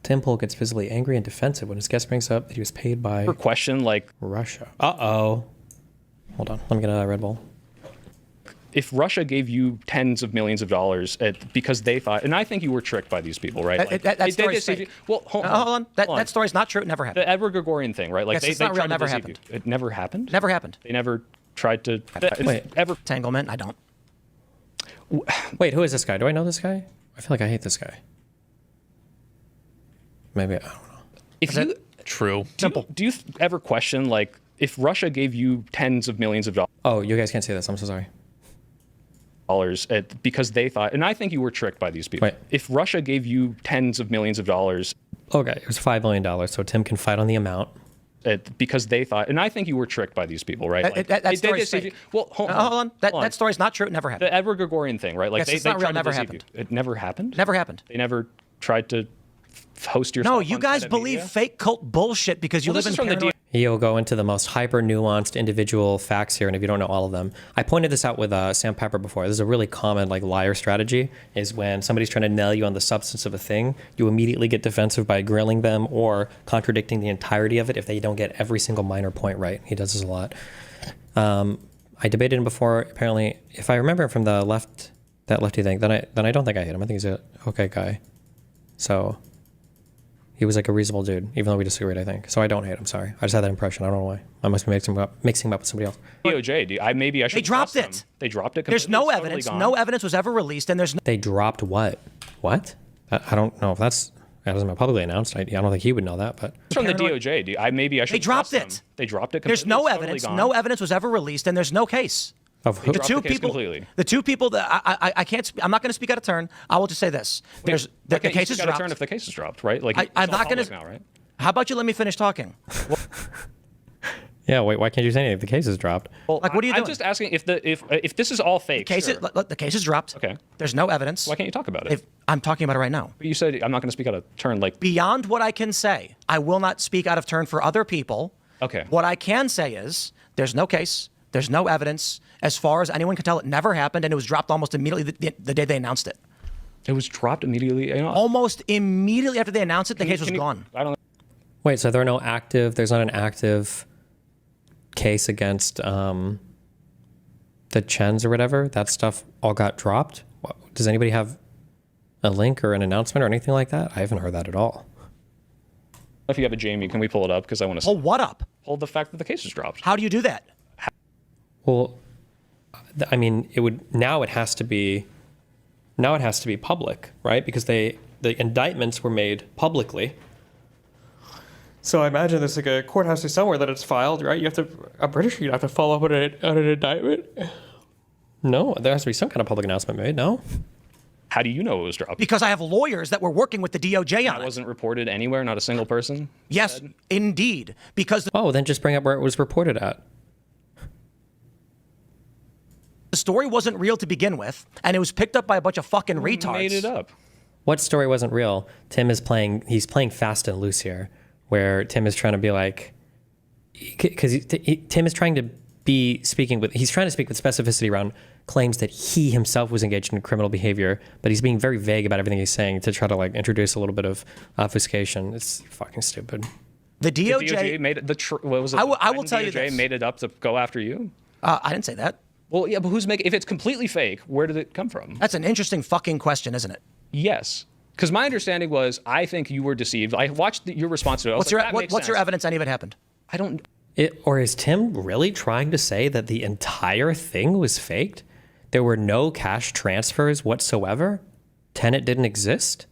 Tim Pool gets visibly angry and defensive when his guest brings up that he was paid by question like Russia. Uh-oh. Hold on. Let me get a Red Bull. If Russia gave you tens of millions of dollars because they thought, and I think you were tricked by these people, right? Like, that story's fake. Well, hold on. That story's not true. It never happened. The Edward Gregorian thing, right? Like yes, they it's not real. tried Never to happened. You. It never happened? Never happened. They never tried to... Entanglement? I don't. Wait, who is this guy? Do I know this guy? I feel like I hate this guy. Maybe, I don't know. If you... True. Simple. Do you ever question, like, if Russia gave you tens of millions of dollars... Oh, you guys can't see this. I'm so sorry. Because they thought, and I think you were tricked by these people. Wait. If Russia gave you tens of millions of dollars... Okay, it was $5 million, so Tim can fight on the amount. Because they thought, and I think you were tricked by these people, right? Like, that story's fake. Well, hold on. That story's not true. It never happened. The Edward Gregorian thing, right? Like yes, it's not real. Never happened. It never happened? Never happened. They never tried to host your... No, you guys believe fake cult bullshit because you live in paranoia. He'll go into the most hyper-nuanced individual facts here, and if you don't know all of them. I pointed this out with Sam Pepper before. This is a really common like liar strategy, is when somebody's trying to nail you on the substance of a thing, you immediately get defensive by grilling them or contradicting the entirety of it if they don't get every single minor point right. He does this a lot. I debated him before. Apparently, if I remember from the left, that lefty thing, then I don't think I hate him. I think he's a okay guy. So... he was like a reasonable dude, even though we disagreed, I think. So I don't hate him, sorry. I just had that impression. I don't know why. I must be mixing him up with somebody else. DOJ, maybe I should... They dropped it. They dropped it completely. There's no evidence. Totally no evidence was ever released, and there's no... They dropped what? What? I don't know if that hasn't been publicly announced. I don't think he would know that, but... It's from the DOJ, maybe I should... They dropped it. They dropped it completely. There's no evidence. No evidence was ever released, and there's no case. Of who? The two people that I can't. I'm not going to speak out of turn. I will just say this: there's the case is dropped. Turn if the case is dropped, right? Like I'm not going to. Now, right? How about you let me finish talking? Yeah, wait. Why can't you say anything if the case is dropped? Well, like, what are you doing? I'm just asking if this is all fake. The case is dropped. Okay. There's no evidence. Why can't you talk about it? I'm talking about it right now. But you said I'm not going to speak out of turn. Like beyond what I can say, I will not speak out of turn for other people. Okay. What I can say is there's no case. There's no evidence. As far as anyone can tell, it never happened, and it was dropped almost immediately the day they announced it. It was dropped immediately? Almost immediately after they announced it, the case was gone. I don't know. Wait, so there's not an active case against the Chens or whatever? That stuff all got dropped? Does anybody have a link or an announcement or anything like that? I haven't heard that at all. If you have a Jamie, can we pull it up? Because I want to... Hold what up? Hold the fact that the case was dropped. How do you do that? Well... I mean, it has to be public, right? Because the indictments were made publicly. So I imagine there's like a courthouse or somewhere that it's filed, right? I'm pretty sure you'd have to follow up on an indictment. No, there has to be some kind of public announcement made, no? How do you know it was dropped? Because I have lawyers that were working with the DOJ on it. It wasn't reported anywhere, not a single person? Yes, indeed. Because then just bring up where it was reported at. the story wasn't real to begin with, and it was picked up by a bunch of fucking retards. Who made it up? What story wasn't real? He's playing fast and loose here, where Tim is trying to be like, because Tim is trying to he's trying to speak with specificity around claims that he himself was engaged in criminal behavior, but he's being very vague about everything he's saying to try to like introduce a little bit of obfuscation. It's fucking stupid. The DOJ, the DOJ made it. What was it? I will tell you this. Made it up to go after you. I didn't say that. Well, yeah, but who's making? If it's completely fake, where did it come from? That's an interesting fucking question, isn't it? Yes, because my understanding was I think you were deceived. I watched your response to it. What's your evidence any of it happened? I don't. Or is Tim really trying to say that the entire thing was faked? There were no cash transfers whatsoever? Tenet didn't exist?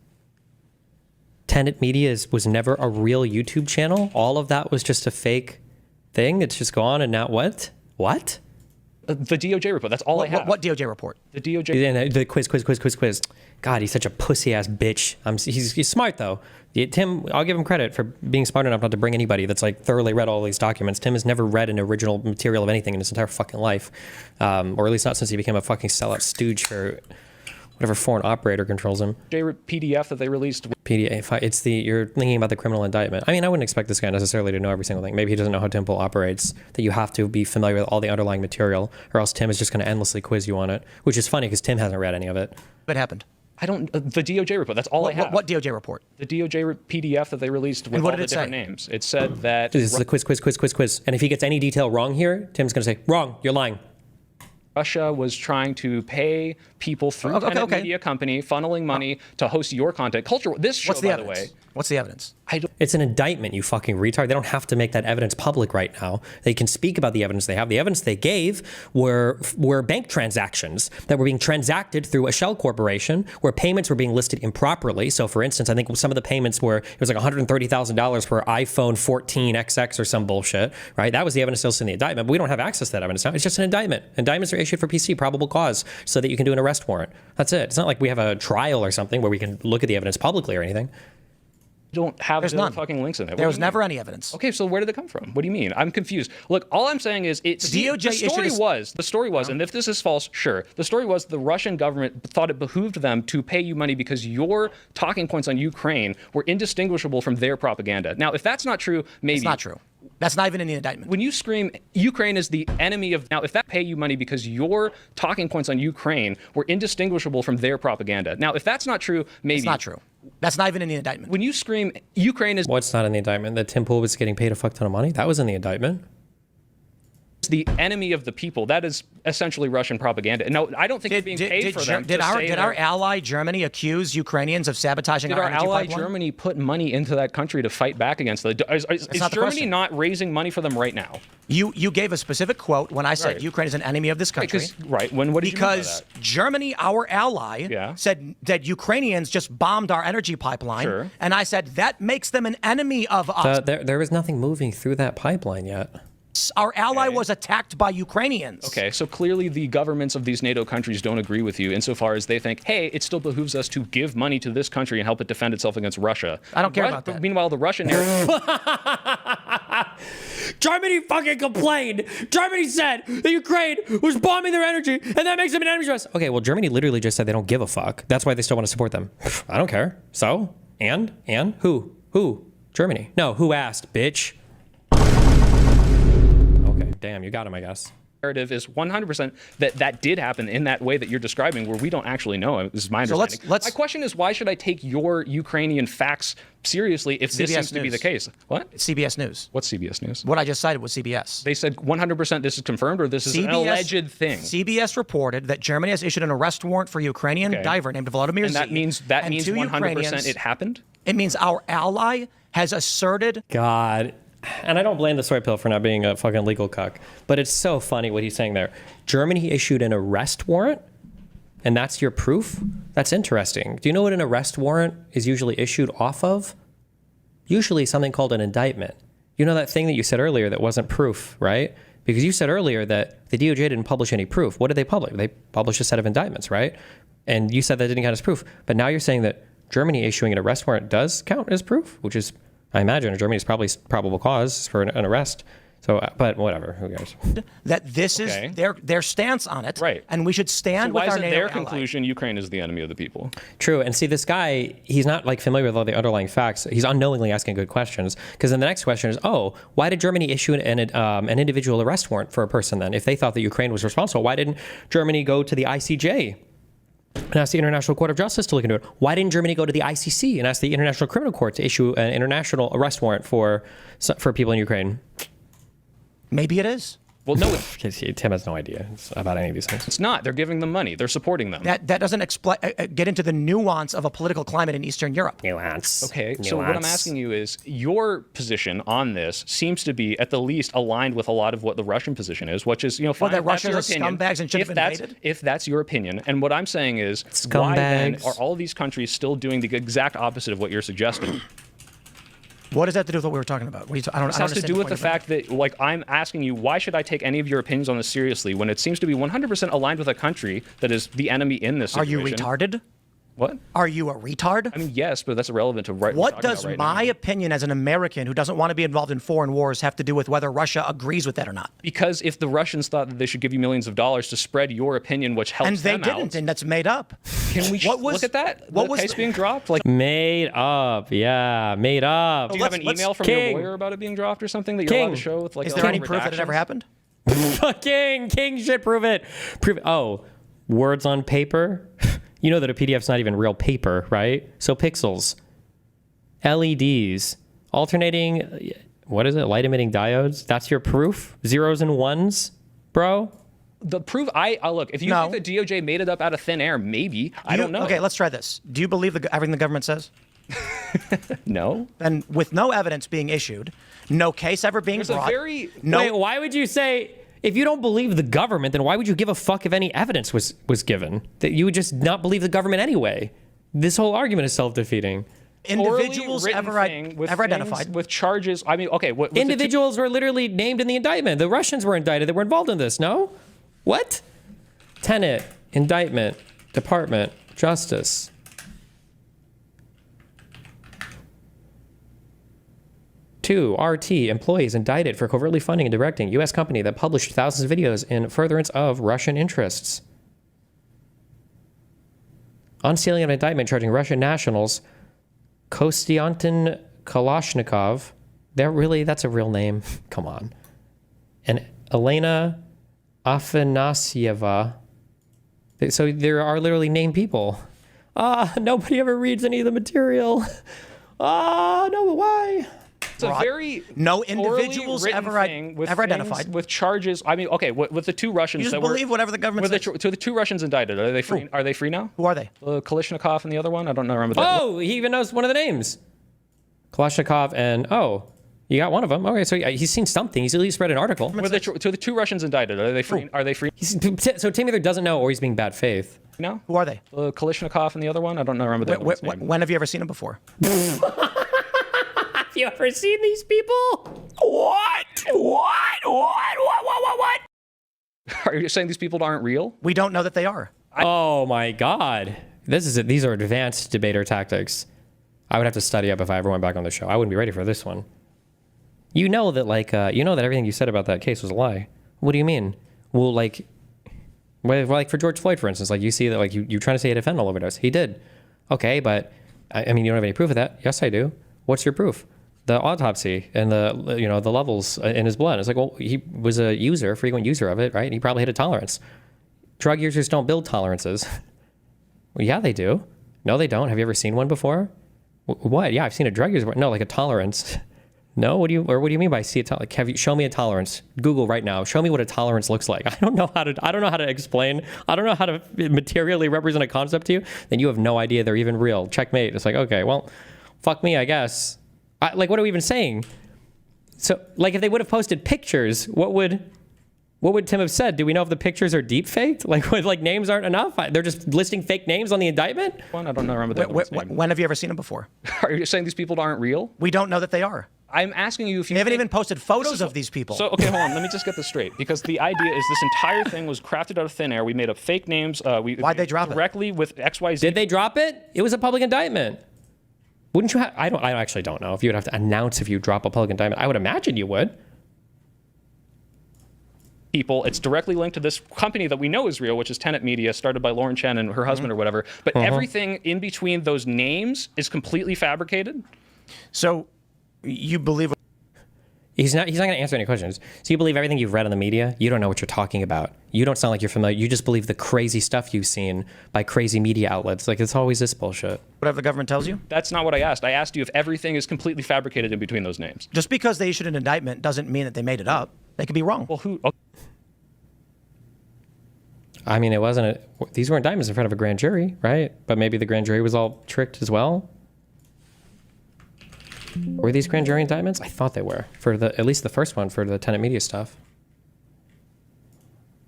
Tenet Media was never a real YouTube channel? All of that was just a fake thing? It's just gone and now what? What? The DOJ report. That's all I have. What DOJ report? The DOJ. The quiz. God, he's such a pussy-ass bitch. He's smart, though. Tim, I'll give him credit for being smart enough not to bring anybody that's like thoroughly read all these documents. Tim has never read an original material of anything in his entire fucking life. Or at least not since he became a fucking sellout stooge for whatever foreign operator controls him. PDF that they released. PDF. You're thinking about the criminal indictment. I mean, I wouldn't expect this guy necessarily to know every single thing. Maybe he doesn't know how Temple operates, that you have to be familiar with all the underlying material, or else Tim is just going to endlessly quiz you on it, which is funny because Tim hasn't read any of it. What happened? I don't. The DOJ report. That's all I have. What DOJ report? The DOJ PDF that they released with what all did the it say? different names. It said that This is the quiz. And if he gets any detail wrong here, Tim's going to say, wrong, you're lying. Russia was trying to pay people through Tenet Media Company, funneling money to host your content. This show, by the way. What's the evidence? It's an indictment, you fucking retard. They don't have to make that evidence public right now. They can speak about the evidence they have. The evidence they gave were bank transactions that were being transacted through a shell corporation where payments were being listed improperly. So, for instance, I think some of the payments were, it was like $130,000 for iPhone 14 XX or some bullshit, right? That was the evidence still in the indictment, but we don't have access to that evidence now. It's just an indictment. Indictments are issued for PC, probable cause, so that you can do an arrest warrant. That's it. It's not like we have a trial or something where we can look at the evidence publicly or anything. Don't have There's the none. fucking links in there. There was never any evidence. Okay, so where did it come from? What do you mean? I'm confused. Look, all I'm saying is the story was, and if this is false, sure. The story was the Russian government thought it behooved them to pay you money because your talking points on Ukraine were indistinguishable from their propaganda. Now, if that's not true, maybe. It's not true. That's not even in the indictment. When you scream Ukraine is the enemy of, now if that pay you money because your talking points on Ukraine were indistinguishable from their propaganda. Now, if that's not true, maybe. It's not true. That's not even in the indictment. When you scream Ukraine is What's not in the indictment? That Tim Pool was getting paid a fuck ton of money? That was in the indictment. the enemy of the people, that is essentially Russian propaganda. No, I don't think you're being paid for them. Did our ally Germany accuse Ukrainians of sabotaging Did our our energy ally pipeline? Germany put money into that country to fight back against the? Is not the Germany question. not raising money for them right now? You gave a specific quote when I said Right. Ukraine is an enemy of this country. Right. When what did you mean by Because that? Germany, our ally, Yeah. said that Ukrainians just bombed our energy pipeline. Sure. And I said that makes them an enemy of us. There was nothing moving through that pipeline yet. Our ally Okay. was attacked by Ukrainians. Okay, so clearly the governments of these NATO countries don't agree with you insofar as they think, hey, it still behooves us to give money to this country and help it defend itself against Russia. I don't care about that. Meanwhile, the Russian narrative. Germany fucking complained. Germany said that Ukraine was bombing their energy, and that makes them an enemy to us. Okay, well, Germany literally just said they don't give a fuck. That's why they still want to support them. I don't care. So? And? Who? Germany. No, who asked, bitch? Okay, damn, you got him, I guess. Narrative is 100% that did happen in that way that you're describing, where we don't actually know. This is my So understanding. let's- My question is, why should I take your Ukrainian facts seriously if this seems to be the News. case? What? CBS News. What's CBS News? What I just cited was CBS. They said 100% this is confirmed, or this is an alleged thing. CBS reported that Germany has issued an arrest warrant for a Ukrainian Okay. diver named Volodymyr And that Z. means and 100% Ukrainians. it happened? It means our ally has asserted. God. And I don't blame the soy pill for not being a fucking legal cuck, but it's so funny what he's saying there. Germany issued an arrest warrant, and that's your proof? That's interesting. Do you know what an arrest warrant is usually issued off of? Usually something called an indictment. You know that thing that you said earlier that wasn't proof, right? Because you said earlier that the DOJ didn't publish any proof. What did they publish? They published a set of indictments, right? And you said that didn't count as proof. But now you're saying that Germany issuing an arrest warrant does count as proof, which is, I imagine, Germany's probably probable cause for an arrest. So, but whatever, who cares? That this Okay. is their stance on it, Right. and we should stand So with why is our it NATO their ally. conclusion Ukraine is the enemy of the people? True. And see, this guy, he's not like familiar with all the underlying facts. He's unknowingly asking good questions. Because then the next question is, oh, why did Germany issue an individual arrest warrant for a person then? If they thought that Ukraine was responsible, why didn't Germany go to the ICJ and ask the International Court of Justice to look into it? Why didn't Germany go to the ICC and ask the International Criminal Court to issue an international arrest warrant for people in Ukraine? Maybe it is. Well, no, Tim has no idea about any of these things. it's not. They're giving them money. They're supporting them. That doesn't get into the nuance of a political climate in Eastern Europe. Nuance. Okay, so what I'm asking you is, your position on this seems to be at the least aligned with a lot of what the Russian position is, which is, fine, that if that's your Russians are opinion. scumbags and should have If invaded? if that's your opinion, and what I'm saying is, why then Scumbags. are all these countries still doing the exact opposite of what you're suggesting? What does that have to do with what we were talking about? I don't This has to understand do with point the you're fact that, I'm asking you, why should I take any of your opinions on this seriously when it seems to be 100% aligned with a country that is the enemy in this making. Are situation? you retarded? What? Are you a retard? I mean, yes, but that's irrelevant to what What we're talking does about right my now. opinion as an American who doesn't want to be involved in foreign wars have to do with whether Russia agrees with that or not? Because if the Russians thought that they should give you millions of dollars to spread your opinion, which helps And they them didn't, out, and that's made up. can we look at that? What the was case being dropped? Like, Made up. Yeah, made up. do you have an let's- email from King. your lawyer about it being dropped or something that you're allowed to King. show with like? Is there any proof that it ever happened? King should prove it. Prove it. Oh, words on paper. You know that a PDF's not even real paper, right? So pixels, LEDs, alternating, what is it? Light emitting diodes. That's your proof? Zeros and ones, bro? The proof, look, if you think the DOJ made it up out of thin air, maybe. I don't know. Okay, let's try this. Do you believe everything the government says? No. And with no evidence being issued, no case ever being brought. Wait, why would you say, if you don't believe the government, then why would you give a fuck if any evidence was given? That you would just not believe the government anyway. This whole argument is self-defeating. Individuals ever identified with charges. I mean, okay. Individuals were literally named in the indictment. The Russians were indicted that were involved in this. No? What? Tenet, indictment, Department, Justice. Two, RT, employees indicted for covertly funding and directing U.S. company that published thousands of videos in furtherance of Russian interests. Unsealing of an indictment charging Russian nationals Kostiantin Kalashnikov. That's a real name. Come on. And Elena Afanasieva. So there are literally named people. Nobody ever reads any of the material. No, why? It's a very no individuals ever identified with charges. I mean, okay, with the two Russians you just believe whatever the government says. To the two Russians indicted, are they free? Who? Are they free now? Who are they? Kalashnikov and the other one. I don't know. Remember that? Oh, he even knows one of the names. Kalashnikov and you got one of them. Okay, so he's seen something. He's at least read an article. To the two Russians indicted, are they free? Who? Are they free? So Tim either doesn't know or he's being bad faith. No. Who are they? Kalashnikov and the other one. I don't know. Remember that one's name. When have you ever seen him before? Have you ever seen these people? What? Are you saying these people aren't real? We don't know that they are. Oh my God. These are advanced debater tactics. I would have to study up if I ever went back on the show. I wouldn't be ready for this one. You know that that everything you said about that case was a lie. What do you mean? Well, for George Floyd, for instance, you see that you're trying to say he had a fentanyl overdose. He did. Okay, but I mean, you don't have any proof of that. Yes, I do. What's your proof? The autopsy and the levels in his blood. It's like, well, he was a frequent user of it, right? And he probably hit a tolerance. Drug users don't build tolerances. Well, yeah, they do. No, they don't. Have you ever seen one before? What? Yeah, I've seen a drug user. No, like a tolerance. No, what do you mean by see a tolerance? Show me a tolerance. Google right now. Show me what a tolerance looks like. I don't know how to explain. I don't know how to materially represent a concept to you. Then you have no idea they're even real. Checkmate. It's like, okay, well, fuck me, I guess. What are we even saying? So, if they would have posted pictures, what would Tim have said? Do we know if the pictures are deep faked? Names aren't enough? They're just listing fake names on the indictment? I don't know. Remember that one's name. When have you ever seen them before? Are you saying these people aren't real? We don't know that they are. I'm asking you if you haven't even posted photos of these people. So, okay, hold on. Let me just get this straight. Because the idea is this entire thing was crafted out of thin air. We made up fake names. Why'd they drop it? Directly with XYZ. Did they drop it? It was a public indictment. Wouldn't you have? I actually don't know if you would have to announce if you drop a public indictment. I would imagine you would. People, it's directly linked to this company that we know is real, which is Tenet Media, started by Lauren Chen and her husband or whatever. But everything in between those names is completely fabricated. So you believe? He's not going to answer any questions. So you believe everything you've read on the media? You don't know what you're talking about. You don't sound like you're familiar. You just believe the crazy stuff you've seen by crazy media outlets. It's always this bullshit. Whatever the government tells you? That's not what I asked. I asked you if everything is completely fabricated in between those names. Just because they issued an indictment doesn't mean that they made it up. They could be wrong. Well, who? Okay. I mean, these were indictments in front of a grand jury, right? But maybe the grand jury was all tricked as well. Were these grand jury indictments? I thought they were, at least the first one for the Tenet Media stuff.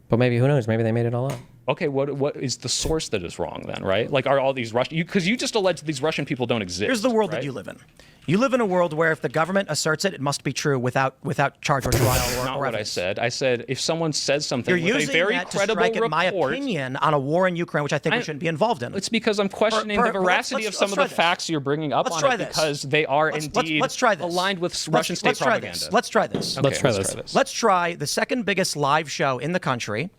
But maybe, who knows? Maybe they made it all up. Okay, what is the source that is wrong then, right? Are all these Russian? Because you just alleged these Russian people don't exist. Here's the world that you live in. You live in a world where if the government asserts it, it must be true without charge or trial or That's not what evidence. I said. I said if someone says something You're with using a very that credible to strike at my report, opinion on a war in Ukraine, which I think we shouldn't be involved in. It's because I'm questioning the veracity of some of the facts you're bringing up on it because they are indeed aligned with Russian state propaganda. Let's try this. Okay, let's try this. Let's try the second biggest live show in the country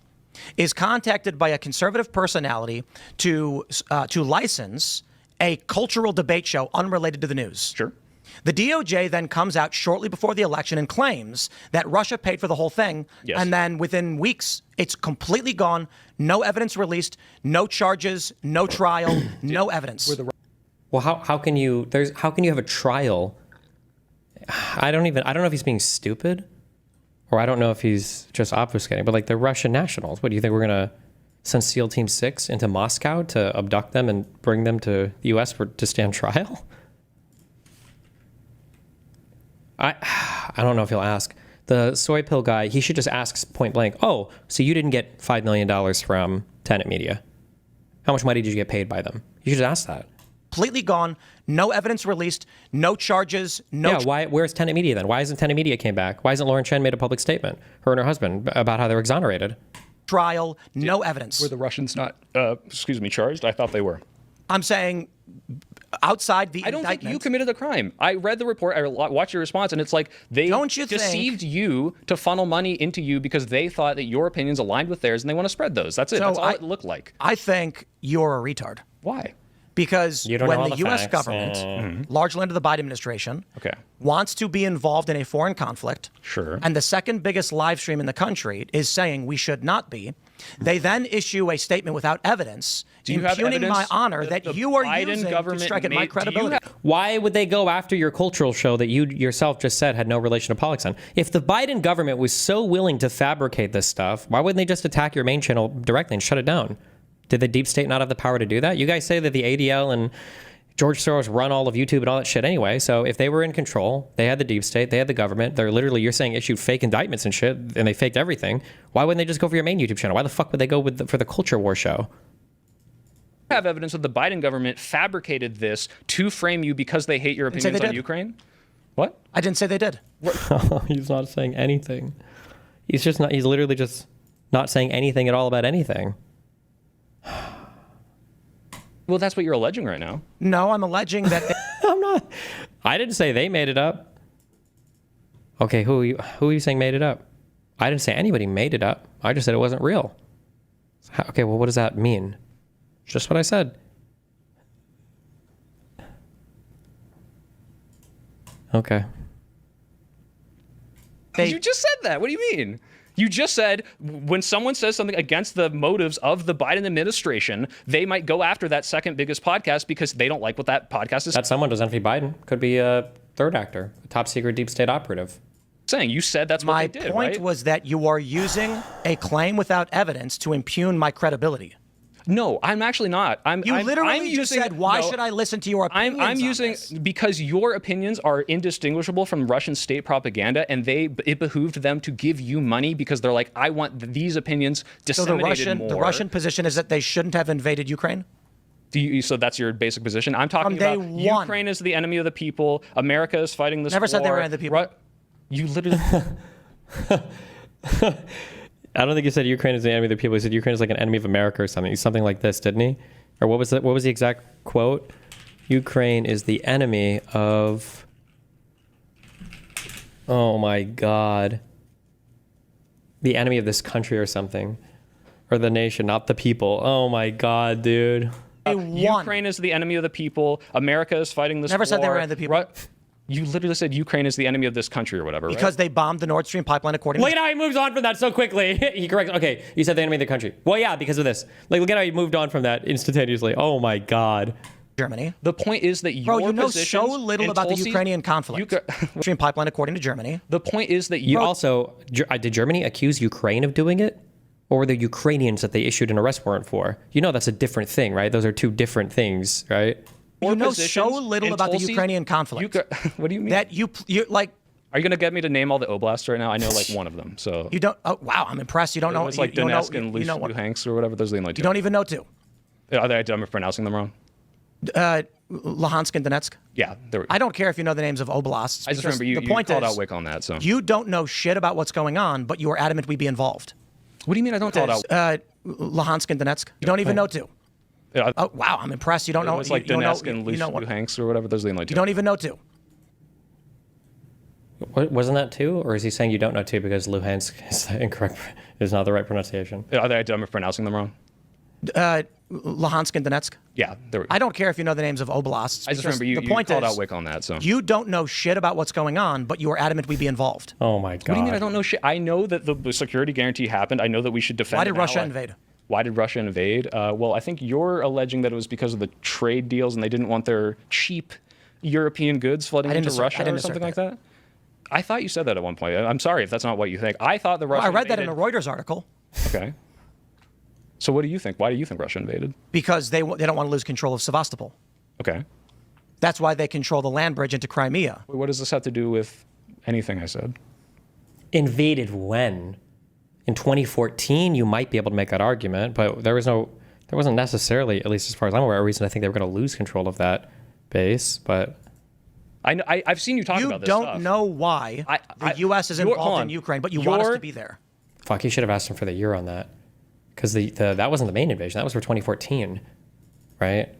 is contacted by a conservative personality to license a cultural debate show unrelated to the news. Sure. The DOJ then comes out shortly before the election and claims that Russia paid for the whole thing. Yes. And then within weeks, it's completely gone. No evidence released, no charges, no trial, no evidence. Well, how can you have a trial? I don't know if he's being stupid, or I don't know if he's just obfuscating. But like the Russian nationals, what do you think we're gonna send SEAL Team 6 into Moscow to abduct them and bring them to the U.S. to stand trial? I don't know if he'll ask. The soy pill guy, he should just ask point blank, oh, so you didn't get $5 million from Tenet Media. How much money did you get paid by them? You should ask that. Completely gone. No evidence released. No charges. No. Yeah, where's Tenet Media then? Why hasn't Tenet Media came back? Why hasn't Lauren Chen made a public statement, her and her husband, about how they're exonerated? Trial. No evidence. Were the Russians not, charged? I thought they were. I'm saying outside the indictment. I don't think you committed a crime. I read the report. I watched your response, and it's like they deceived you to funnel money into you because they thought that your opinions aligned with theirs, and they want to spread those. That's it. That's all it looked like. I think you're a retard. Why? Because when the U.S. facts. government, largely under the Biden administration, Okay. wants to be involved in a foreign conflict, Sure. and the second biggest live stream in the country is saying we should not be, they then issue a statement without evidence, impugning my honor that you are using to strike at my credibility. Why would they go after your cultural show that you yourself just said had no relation to politics on? If the Biden government was so willing to fabricate this stuff, why wouldn't they just attack your main channel directly and shut it down? Did the deep state not have the power to do that? You guys say that the ADL and George Soros run all of YouTube and all that shit anyway. So if they were in control, they had the deep state, they had the government. They're literally, you're saying, issued fake indictments and shit, and they faked everything. Why wouldn't they just go for your main YouTube channel? Why the fuck would they go for the culture war show? Have evidence that the Biden government fabricated this to frame you because they hate your opinions on Ukraine? What? I didn't say they did. He's not saying anything. He's literally just not saying anything at all about anything. Well, that's what you're alleging right now. No, I'm alleging that. I'm not. I didn't say they made it up. Okay, who are you saying made it up? I didn't say anybody made it up. I just said it wasn't real. Okay, well, what does that mean? Just what I said. Okay. You just said that. What do you mean? You just said when someone says something against the motives of the Biden administration, they might go after that second biggest podcast because they don't like what that podcast is That someone does envy Biden. Could be a third actor, a top secret deep state operative. saying. You said that's what they did, My point was that you are using a claim without evidence to impugn my credibility. No, I'm actually not. You literally just said, why should I listen to your opinions? I'm using because your opinions are indistinguishable from Russian state propaganda, and it behooved them to give you money because they're like, I want these opinions disseminated more. The Russian position is that they shouldn't have invaded Ukraine? So that's your basic position? I'm talking about Ukraine is the enemy of the people. America is fighting this war. Never said they were enemy of the people. You literally... I don't think he said Ukraine is the enemy of the people. He said Ukraine is like an enemy of America or something. Something like this, didn't he? Or what was the exact quote? Ukraine is the enemy of... Oh my God. The enemy of this country or something. Or the nation, not the people. Oh my God, dude. Ukraine is the enemy of the people. America is fighting this war. Never said they were enemy of the people. You literally said Ukraine is the enemy of this country or whatever, because they bombed the Nord Stream pipeline according to... Look at how he moves on from that so quickly. He corrects. Okay, you said the enemy of the country. Well, yeah, because of this. Like, look at how he moved on from that instantaneously. Oh my God. Germany. The point is that Bro, you know so little about the Ukrainian conflict. Nord Stream pipeline according to Germany. The point is that you also... Did Germany accuse Ukraine of doing it? Or were the Ukrainians that they issued an arrest warrant for? You know that's a different thing, right? Those are two different things, right? You know so little about the Ukrainian conflict. What do you mean? That you like... Are you going to get me to name all the oblasts right now? I know like one of them, so... You don't... Oh, wow, I'm impressed. You don't know... It's like Donetsk and Luhansk or whatever. Those are the only two. You don't even know two. I'm pronouncing them wrong. Luhansk and Donetsk? Yeah. I don't care if you know the names of oblasts. I just remember you called out Wick on that, so... You don't know shit about what's going on, but you are adamant we be involved. What do you mean I don't call it out? Luhansk and Donetsk? You don't even know two. Oh, wow, I'm impressed. You don't know... It's like Donetsk and Luhansk or whatever. Those are the only two. You don't even know two. Wasn't that two? Or is he saying you don't know two because Luhansk is incorrect, is not the right pronunciation? I'm pronouncing them wrong. Luhansk and Donetsk? Yeah. I don't care if you know the names of oblasts. I just remember you called out Wick on that. So you don't know shit about what's going on, but you are adamant we be involved. Oh my God. What do you mean I don't know shit? I know that the security guarantee happened. I know that we should defend. Why did Russia invade? Why did Russia invade? Well, I think you're alleging that it was because of the trade deals and they didn't want their cheap European goods flooding into Russia or something like that. I thought you said that at one point. I'm sorry if that's not what you think. I thought the Russia. I read that in a Reuters article. Okay. So what do you think? Why do you think Russia invaded? Because they don't want to lose control of Sevastopol. Okay. That's why they control the land bridge into Crimea. What does this have to do with anything I said? Invaded when? In 2014, you might be able to make that argument, but there wasn't necessarily, at least as far as I'm aware, a reason I think they were going to lose control of that base. But I've seen you talk about this stuff. You don't know why the U.S. is involved in Ukraine, but you want us to be there. Fuck, you should have asked him for the year on that. Because that wasn't the main invasion. That was for 2014, right?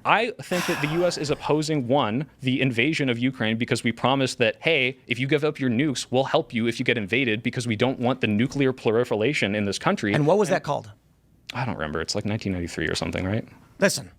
I think that the U.S. is opposing, one, the invasion of Ukraine because we promised that, hey, if you give up your nukes, we'll help you if you get invaded because we don't want the nuclear proliferation in this country. And what was that called? I don't remember. It's like 1993 or something, right? Listen.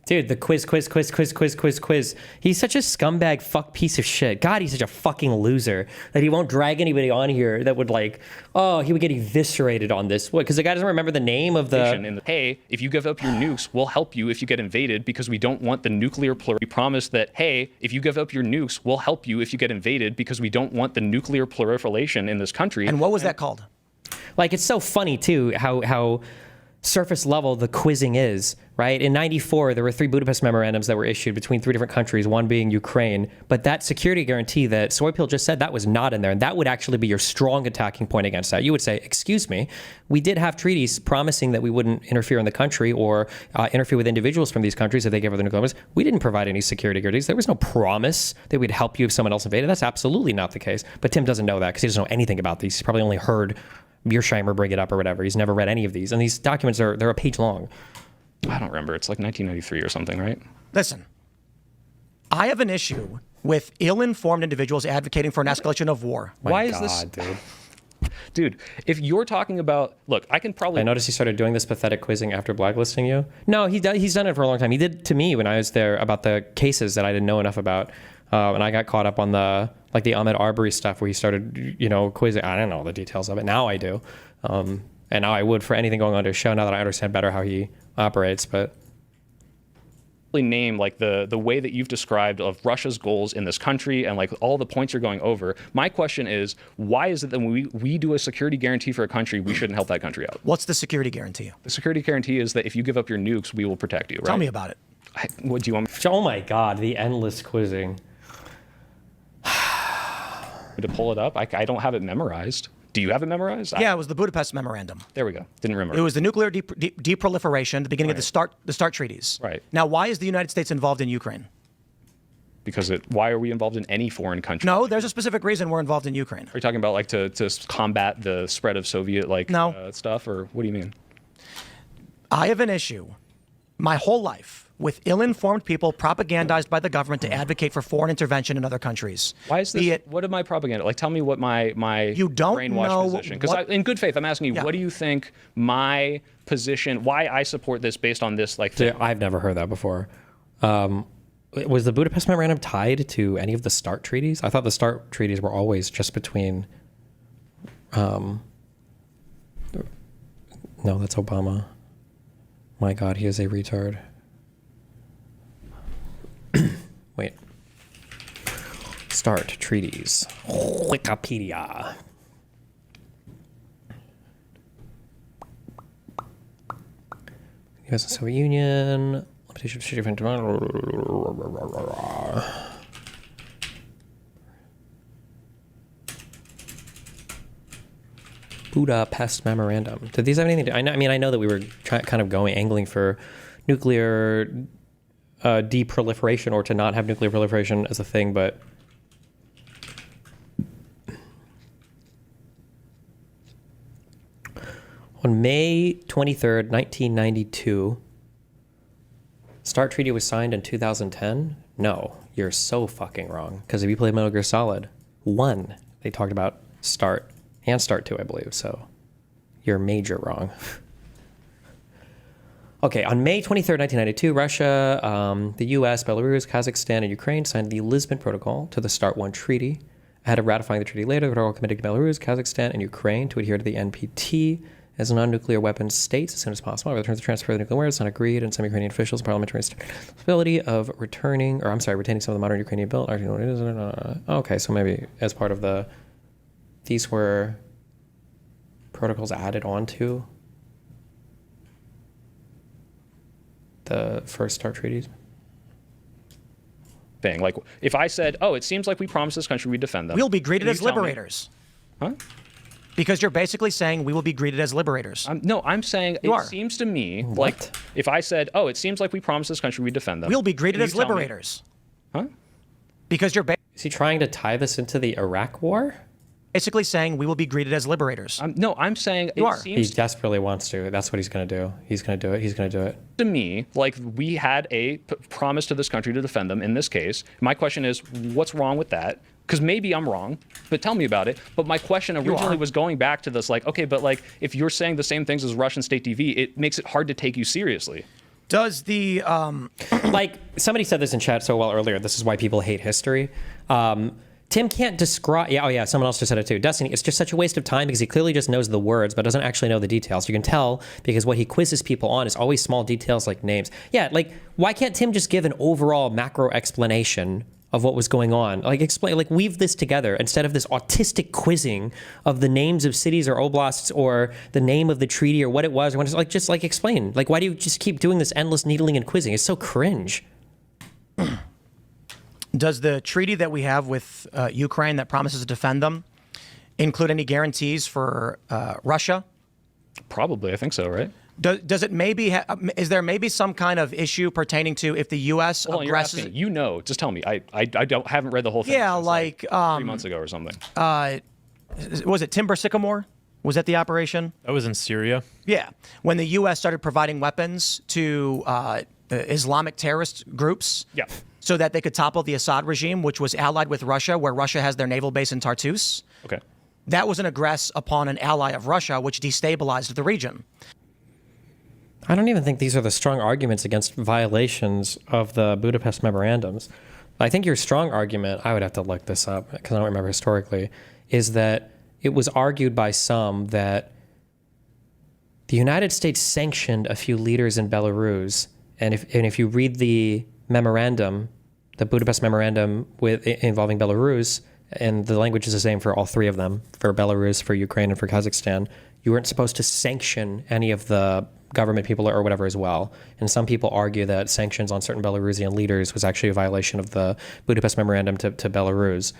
Dude, the quiz. He's such a scumbag fuck piece of shit. God, he's such a fucking loser that he won't drag anybody on here that would he would get eviscerated on this. What? Because the guy doesn't remember the name of the... Hey, if you give up your nukes, we'll help you if you get invaded because we don't want the nuclear We promised that, hey, if you give up your nukes, we'll help you if you get invaded because we don't want the nuclear proliferation in this country. And what was that called? It's so funny, too, how surface level the quizzing is, right? In 94, there were 3 Budapest memorandums that were issued between 3 different countries, one being Ukraine. But that security guarantee that Soypil just said, that was not in there. And that would actually be your strong attacking point against that. You would say, excuse me, we did have treaties promising that we wouldn't interfere in the country or interfere with individuals from these countries if they gave up their nuclear weapons. We didn't provide any security guarantees. There was no promise that we'd help you if someone else invaded. That's absolutely not the case. But Tim doesn't know that because he doesn't know anything about these. He's probably only heard Mearsheimer bring it up or whatever. He's never read any of these. And these documents they're a page long. I don't remember. It's like 1993 or something, right? Listen, I have an issue with ill-informed individuals advocating for an escalation of war. Why is this... Dude, if you're talking about... Look, I noticed he started doing this pathetic quizzing after blacklisting you. No, he's done it for a long time. He did to me when I was there about the cases that I didn't know enough about. And I got caught up on the Ahmed Arbery stuff where he started, quizzing. I don't know the details of it. Now I do. And now I would for anything going on to his show now that I understand better how he operates. But name the way that you've described of Russia's goals in this country and all the points you're going over. My question is, why is it that when we do a security guarantee for a country, we shouldn't help that country out? What's the security guarantee? The security guarantee is that if you give up your nukes, we will protect you, right? Tell me about it. What do you want me Oh my God, the endless quizzing. to pull it up? I don't have it memorized. Do you have it memorized? Yeah, it was the Budapest Memorandum. There we go. Didn't remember. It was the nuclear deproliferation, the beginning of the START treaties. Right. Now, why is the United States involved in Ukraine? Because why are we involved in any foreign country? No, there's a specific reason we're involved in Ukraine. Are you talking about to combat the spread of Soviet stuff, or what do you mean? I have an issue my whole life with ill-informed people propagandized by the government to advocate for foreign intervention in other countries. Why is this? What am I propaganda? Tell me what my you don't brainwash know position. Because in good faith, I'm asking you, what do you think my position? Why I support this based on this thing? I've never heard that before. Was the Budapest Memorandum tied to any of the START treaties? I thought the START treaties were always just between. No, that's Obama. My God, he is a retard. Wait. START treaties. Wikipedia. U.S. and Soviet Union. Limitation of strategic Budapest Memorandum. Did these have anything to... I know that we were kind of angling for nuclear deproliferation or to not have nuclear proliferation as a thing, but... On May 23rd, 1992, START Treaty was signed in 2010? No, you're so fucking wrong. Because if you play Metal Gear Solid 1, they talked about START and START 2, I believe. So you're major wrong. Okay, on May 23rd, 1992, Russia, the U.S., Belarus, Kazakhstan, and Ukraine signed the Lisbon Protocol to the START 1 treaty. Ahead of ratifying the treaty later, the protocol committed Belarus, Kazakhstan, and Ukraine to adhere to the NPT as non-nuclear weapons states as soon as possible. However, the terms of transfer of the nuclear weapons not agreed, and some Ukrainian officials, parliamentary responsibility of retaining some of the modern Ukrainian built. Okay, so maybe as part of these were protocols added onto the first START treaties. Thing. Like, if I said, oh, it seems like we promised this country we'd defend them. We'll be greeted as liberators. Huh? Because you're basically saying we will be greeted as liberators. No, I'm saying seems to me like if I said, oh, it seems like we promised this country we'd defend them. We'll be greeted as liberators. Huh? Because you're Is he trying to tie this into the Iraq war? basically saying we will be greeted as liberators. No, I'm saying He desperately wants to. That's what he's going to do. He's going to do it. He's going to do it. To me, like, we had a promise to this country to defend them in this case. My question is, what's wrong with that? Because maybe I'm wrong, but tell me about it. But my question originally was going back to this, like, okay, but like, if you're saying the same things as Russian state TV, it makes it hard to take you seriously. Does the like somebody said this in chat so well earlier? This is why people hate history. Tim can't describe. Yeah, oh yeah, someone else just said it too. Dustin, it's just such a waste of time because he clearly just knows the words but doesn't actually know the details. You can tell because what he quizzes people on is always small details like names. Yeah, like why can't Tim just give an overall macro explanation of what was going on? Like explain, like weave this together instead of this autistic quizzing of the names of cities or oblasts or the name of the treaty or what it was or when it's like just like explain. Like why do you just keep doing this endless needling and quizzing? It's so cringe. Does the treaty that we have with Ukraine that promises to defend them include any guarantees for Russia? Probably, I think so, right? Does it maybe is there maybe some kind of issue pertaining to if the U.S. aggresses? Just tell me. I haven't read the whole thing. Yeah, since, like 3 months ago or something. Was it Timber Sycamore? Was that the operation? That was in Syria. Yeah, when the U.S. started providing weapons to Islamic terrorist groups. Yeah. So that they could topple the Assad regime, which was allied with Russia, where Russia has their naval base in Tartus. Okay. That was an aggress upon an ally of Russia, which destabilized the region. I don't even think these are the strong arguments against violations of the Budapest memorandums. I think your strong argument, I would have to look this up because I don't remember historically, is that it was argued by some that the United States sanctioned a few leaders in Belarus, and if you read the memorandum, the Budapest memorandum involving Belarus, and the language is the same for all three of them, for Belarus, for Ukraine, and for Kazakhstan, you weren't supposed to sanction any of the government people or whatever as well. And some people argue that sanctions on certain Belarusian leaders was actually a violation of the Budapest memorandum to Belarus.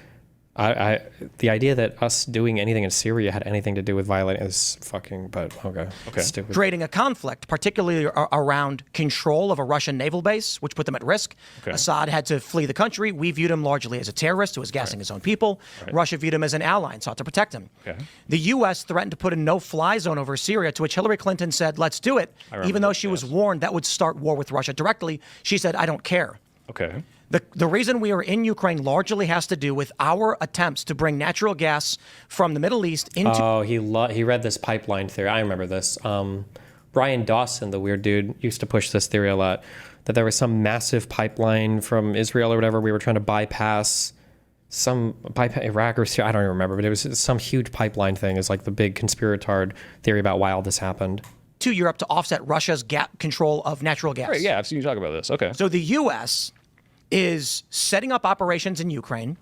The idea that us doing anything in Syria had anything to do with violating is fucking, but okay. Stupid. Creating a conflict, particularly around control of a Russian naval base, which put them at risk. Okay. Assad had to flee the country. We viewed him largely as a terrorist who was gassing his own people. Right. Russia viewed him as an ally and sought to protect him. Okay. The U.S. threatened to put a no-fly zone over Syria, to which Hillary Clinton said, let's do it, even though she was warned that would start war with Russia directly. She said, I don't care. Okay. The reason we are in Ukraine largely has to do with our attempts to bring natural gas from the Middle East into... Oh, he read this pipeline theory. I remember this. Brian Dawson, the weird dude, used to push this theory a lot, that there was some massive pipeline from Israel or whatever. We were trying to bypass Iraq or Syria. I don't even remember, but it was some huge pipeline thing. Is like the big conspiratard theory about why all this happened. To Europe to offset Russia's control of natural gas. Right, yeah, I've seen you talk about this. Okay. So the U.S. is setting up operations in Ukraine,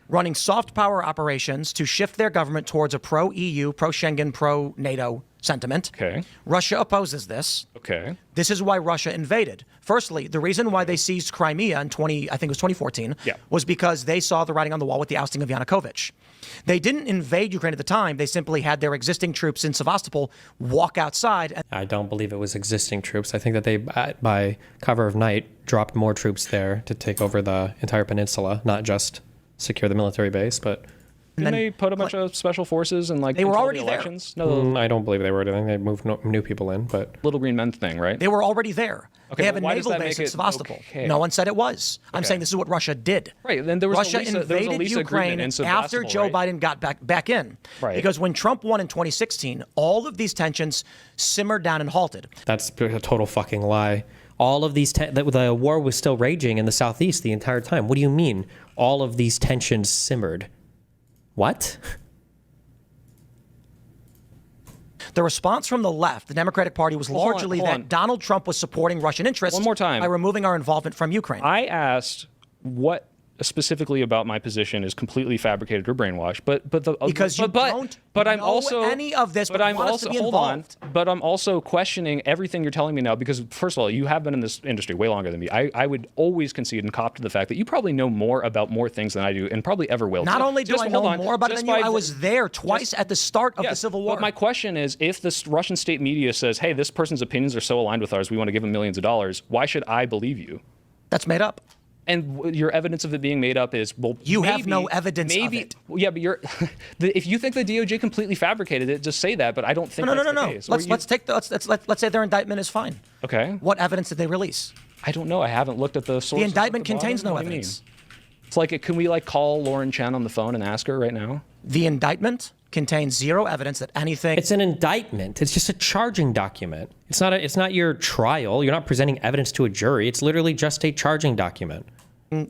running soft power operations to shift their government towards a pro-EU, pro-Schengen, pro-NATO sentiment. Okay. Russia opposes this. Okay. This is why Russia invaded. Firstly, the reason why they seized Crimea in 2014, was because they saw the writing on the wall with the ousting of Yanukovych. They didn't invade Ukraine at the time. They simply had their existing troops in Sevastopol walk outside. I don't believe it was existing troops. I think that they, by cover of night, dropped more troops there to take over the entire peninsula, not just secure the military base, but... Didn't they put a bunch of special forces and like they were already elections? There. No, I don't believe they were. I think they moved new people in, but Little Green Men thing, right? They were already there. They have a naval base in Sevastopol. Okay? No one said it was. I'm saying this is what Russia did. Right. Then there was Russia there was invaded Lisa Ukraine after Joe Biden got back in. Right. Because when Trump won in 2016, all of these tensions simmered down and halted. That's a total fucking lie. All of these, the war was still raging in the Southeast the entire time. What do you mean? All of these tensions simmered. What? The response from the left, the Democratic Party, was largely that Donald Trump was supporting Russian interests by removing our involvement from Ukraine. I asked what specifically about my position is completely fabricated or brainwashed, but I'm also any of this. But I'm also hold on. But I'm also questioning everything you're telling me now because first of all, you have been in this industry way longer than me. I would always concede and cop to the fact that you probably know more about more things than I do, and probably ever will. Not only do I know more about it than you, I was there twice at the start of the Civil War. But my question is, if the Russian state media says, "Hey, this person's opinions are so aligned with ours, we want to give them millions of dollars," why should I believe you? That's made up. And your evidence of it being made up is, well, you have no evidence of it. Yeah, but you're if you think the DOJ completely fabricated it, just say that. But I don't think that's the case. Let's say their indictment is fine. Okay. What evidence did they release? I don't know. I haven't looked at the sources. The indictment contains no evidence. It's like, can we call Lauren Chen on the phone and ask her right now? The indictment contains zero evidence that anything. It's an indictment. It's just a charging document. It's not your trial. You're not presenting evidence to a jury. It's literally just a charging document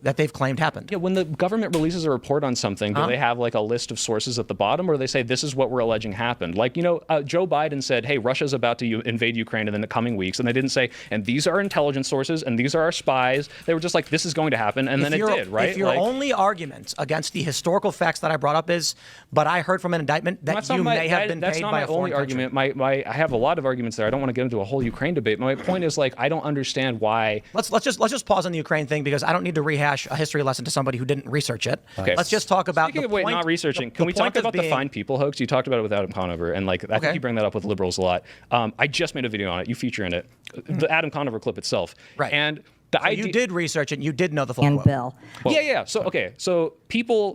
that they've claimed happened. Yeah, when the government releases a report on something, do they have like a list of sources at the bottom, or do they say this is what we're alleging happened? Like, Joe Biden said, hey, Russia's about to invade Ukraine in the coming weeks, and they didn't say, and these are our intelligence sources, and these are our spies. They were just like, this is going to happen, and then it did, right? If your only argument against the historical facts that I brought up is, but I heard from an indictment that you may have been paid by a foreign country. That's not my only argument. I have a lot of arguments there. I don't want to get into a whole Ukraine debate. My point is, I don't understand why. Let's just pause on the Ukraine thing because I don't need to rehash a history lesson to somebody who didn't research it. Okay. Let's just talk about not researching. Can we talk about the fine people hoax? You talked about it with Adam Conover, and I think you bring that up with liberals a lot. I just made a video on it. You feature in it, the Adam Conover clip itself, right? And you did research it. And you did know the full quote. Bill. Well, yeah. So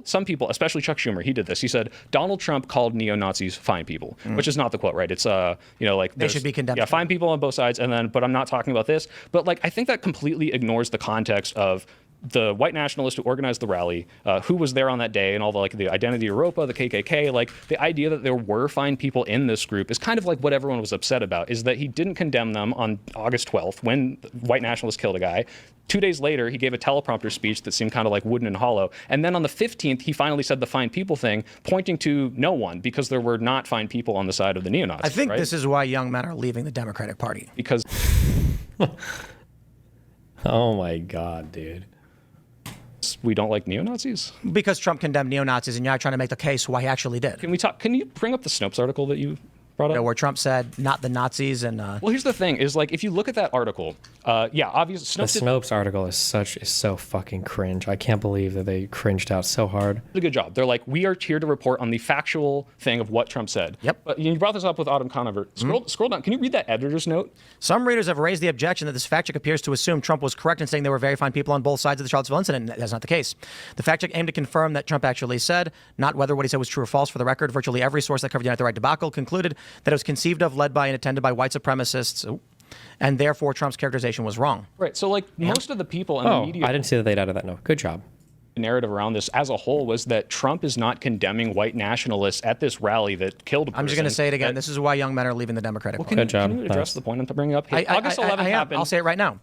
some people, especially Chuck Schumer, he did this. He said Donald Trump called neo-Nazis fine people, which is not the quote, right? It's they should be condemned. Yeah, fine people on both sides, but I'm not talking about this. But I think that completely ignores the context of the white nationalist who organized the rally, who was there on that day, and all the Identity Europa, the KKK, the idea that there were fine people in this group is kind of what everyone was upset about, is that he didn't condemn them on August 12th when white nationalists killed a guy. 2 days later, he gave a teleprompter speech that seemed kind of wooden and hollow. And then on the 15th, he finally said the fine people thing, pointing to no one, because there were not fine people on the side of the neo-Nazis. I think this is why young men are leaving the Democratic Party. Because... Oh my God, dude. We don't like neo-Nazis? Because Trump condemned neo-Nazis, and you're trying to make the case why he actually did. Can you bring up the Snopes article that you brought up? Where Trump said, not the Nazis, and... Well, here's the thing, is if you look at that article, obviously... The Snopes article is so fucking cringe. I can't believe that they cringed out so hard. Did a good job. They're we are here to report on the factual thing of what Trump said. Yep. But you brought this up with Adam Conover. Scroll down. Can you read that editor's note? Some readers have raised the objection that this fact check appears to assume Trump was correct in saying there were very fine people on both sides of the Charlottesville incident. That's not the case. The fact check aimed to confirm that Trump actually said, not whether what he said was true or false. For the record, virtually every source that covered the Unite the Right debacle concluded that it was conceived of, led by, and attended by white supremacists, and therefore Trump's characterization was wrong. Right. So most of the people in the media... I didn't see that they'd added that note. Good job. Narrative around this as a whole was that Trump is not condemning white nationalists at this rally that killed a person. I'm just going to say it again. This is why young men are leaving the Democratic Party. Good job. Can you address the point I'm bringing up? Hey, August 11th happened. I'll say it right now.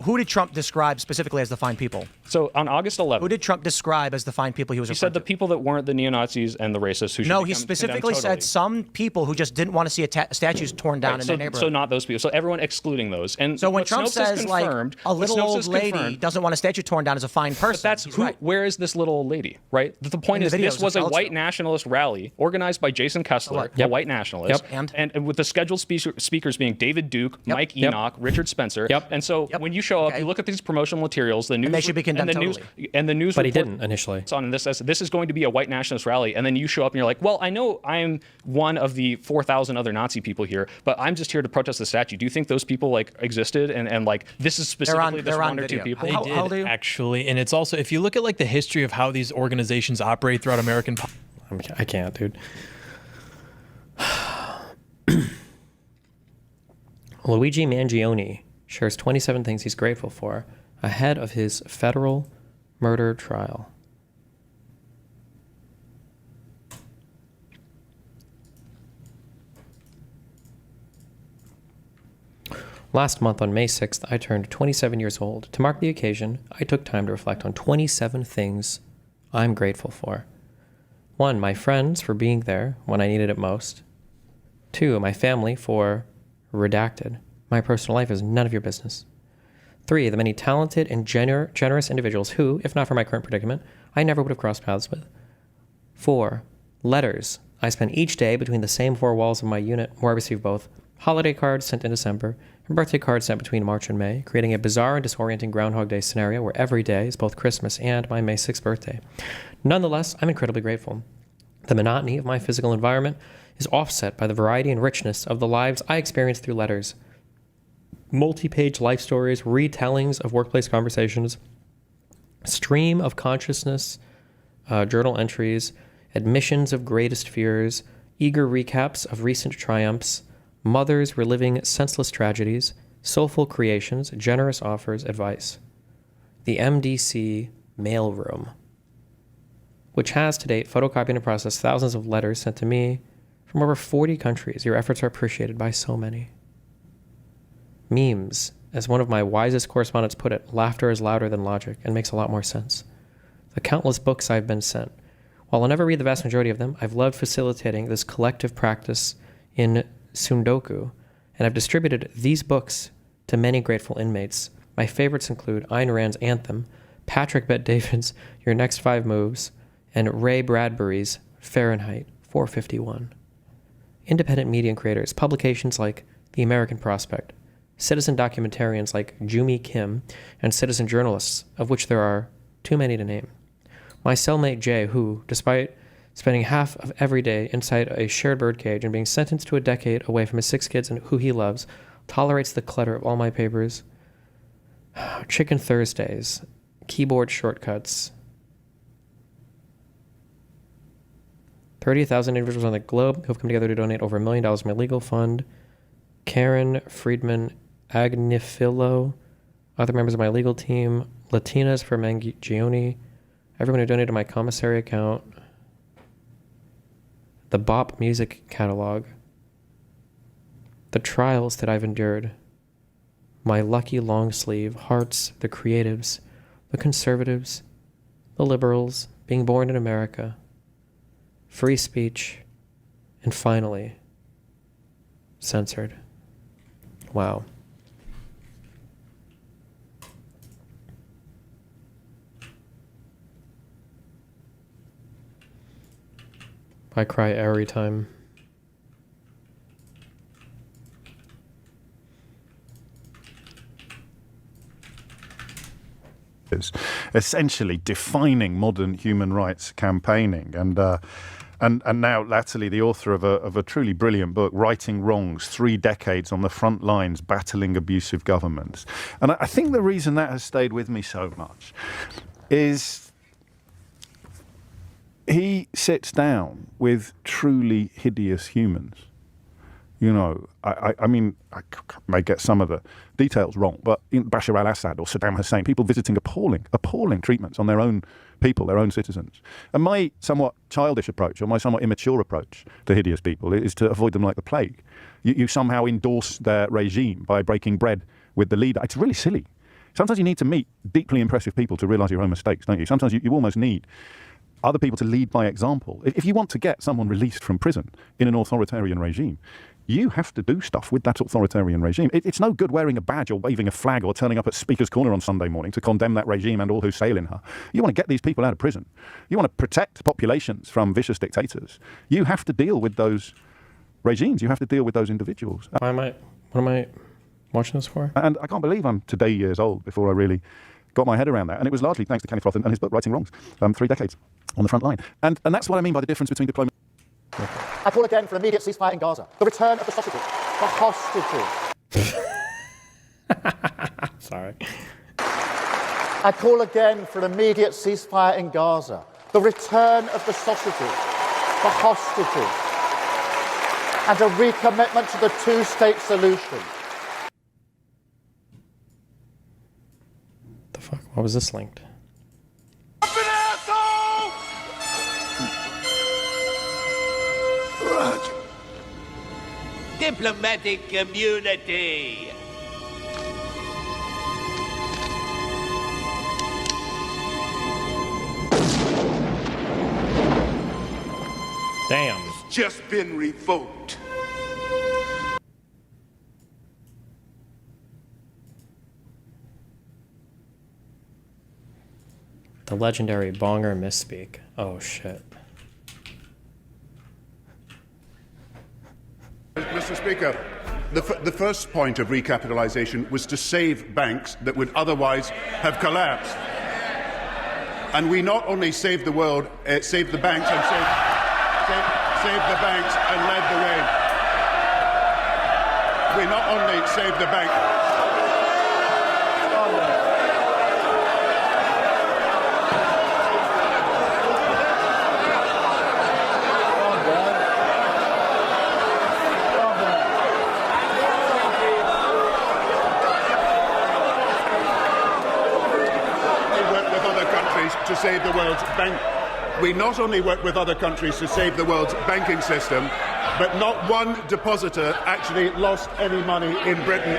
Who did Trump describe specifically as the fine people? So on August 11th... Who did Trump describe as the fine people he was referring to? He said the people that weren't the neo-Nazis and the racists who should No, he specifically said some people who just didn't want to see statues torn down in their neighborhood. So not those people. So everyone excluding those. And so when Trump says a little old lady doesn't want a statue torn down as a fine person, but that's right. Where is this little old lady, right? The point is this was a white nationalist rally organized by Jason Kessler, a white nationalist, and with the scheduled speakers being David Duke, Mike Enoch, Richard Spencer. And so when you show up, you look at these promotional materials, the news, and they should be condemned and the news but he didn't initially. On this is going to be a white nationalist rally, and then you show up and you're like, well, I know I'm one of the 4,000 other Nazi people here, but I'm just here to protest the statue. Do you think those people existed and this is specifically this one or two people? They did, actually, and it's also, if you look at the history of how these organizations operate throughout American... I can't, dude. Luigi Mangione shares 27 things he's grateful for ahead of his federal murder trial. Last month on May 6th, I turned 27 years old. To mark the occasion, I took time to reflect on 27 things I'm grateful for. 1, my friends for being there when I needed it most. 2, my family for redacted. My personal life is none of your business. 3, the many talented and generous individuals who, if not for my current predicament, I never would have crossed paths with. 4, letters I spent each day between the same 4 walls of my unit where I received both holiday cards sent in December and birthday cards sent between March and May, creating a bizarre and disorienting Groundhog Day scenario where every day is both Christmas and my May 6th birthday. Nonetheless, I'm incredibly grateful. The monotony of my physical environment is offset by the variety and richness of the lives I experience through letters. Multi-page life stories, retellings of workplace conversations, stream of consciousness, journal entries, admissions of greatest fears, eager recaps of recent triumphs, mothers reliving senseless tragedies, soulful creations, generous offers, advice. The MDC mailroom, which has to date photocopied and processed thousands of letters sent to me from over 40 countries. Your efforts are appreciated by so many. Memes, as one of my wisest correspondents put it, laughter is louder than logic and makes a lot more sense. The countless books I've been sent. While I'll never read the vast majority of them, I've loved facilitating this collective practice in Sundoku, and I've distributed these books to many grateful inmates. My favorites include Ayn Rand's Anthem, Patrick Bet-David's Your Next 5 Moves, and Ray Bradbury's Fahrenheit 451. Independent media creators, publications like The American Prospect, citizen documentarians like Jumi Kim, and citizen journalists, of which there are too many to name. My cellmate Jay, who, despite spending half of every day inside a shared birdcage and being sentenced to a decade away from his 6 kids and who he loves, tolerates the clutter of all my papers. Chicken Thursdays, keyboard shortcuts. 30,000 individuals on the globe who have come together to donate over $1 million to my legal fund. Karen Friedman Agnifilo, other members of my legal team. Latinas for Mangione, everyone who donated to my commissary account. The Bop music catalog, the trials that I've endured, my lucky long sleeve, hearts, the creatives, the conservatives, the liberals, being born in America, free speech, and finally, censored. Wow. I cry every time. Is essentially defining modern human rights campaigning, and now latterly the author of a truly brilliant book, Righting Wrongs: 3 Decades on the Front Lines Battling Abusive Governments. And I think the reason that has stayed with me so much is he sits down with truly hideous humans. You know, I mean, I may get some of the details wrong, but in Bashar al-Assad or Saddam Hussein, people visiting appalling treatments on their own people, their own citizens. And my somewhat childish approach, or my somewhat immature approach to hideous people, is to avoid them like the plague. You somehow endorse their regime by breaking bread with the leader. It's really silly. Sometimes you need to meet deeply impressive people to realize your own mistakes, don't you? Sometimes you almost need other people to lead by example. If you want to get someone released from prison in an authoritarian regime, you have to do stuff with that authoritarian regime. It's no good wearing a badge or waving a flag or turning up at Speaker's Corner on Sunday morning to condemn that regime and all who sail in her. You want to get these people out of prison. You want to protect populations from vicious dictators. You have to deal with those regimes. You have to deal with those individuals. What am I watching this for? And I can't believe I'm today years old before I really got my head around that. And it was largely thanks to Kenneth Roth and his book, Righting Wrongs, 3 decades on the front line. And that's what I mean by the difference between diplomacy. I call again for immediate ceasefire in Gaza. The return of the sausages. The hostages. Sorry. I call again for an immediate ceasefire in Gaza. The return of the sausages. The hostages. And a recommitment to the 2-state solution. What was this linked? Roger. Diplomatic community. Damn. Just been revoked. The legendary Bonger misspeak. Oh shit. Mr. Speaker, the first point of recapitalisation was to save banks that would otherwise have collapsed. And we not only saved the world, saved the banks and saved the banks and led the way. We not only saved the bank. To save the world's bank. We not only work with other countries to save the world's banking system, but not one depositor actually lost any money in Britain.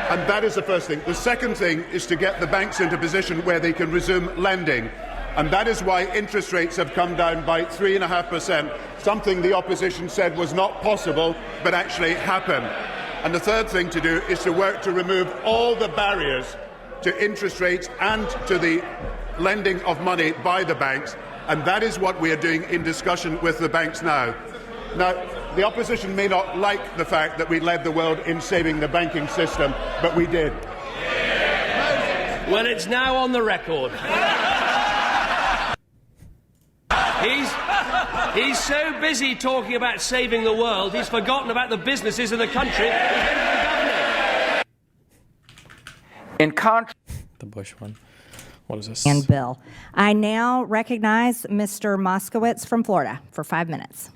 And that is the first thing. The second thing is to get the banks into a position where they can resume lending. And that is why interest rates have come down by 3.5%, something the opposition said was not possible, but actually happened. And the third thing to do is to work to remove all the barriers to interest rates and to the lending of money by the banks, and that is what we are doing in discussion with the banks now. Now, the opposition may not like the fact that we led the world in saving the banking system, but we did. Well, it's now on the record. He's so busy talking about saving the world, he's forgotten about the businesses of the country. In contrast, The Bush one. What is this? And Bill. I now recognize Mr. Moskowitz from Florida for 5 minutes.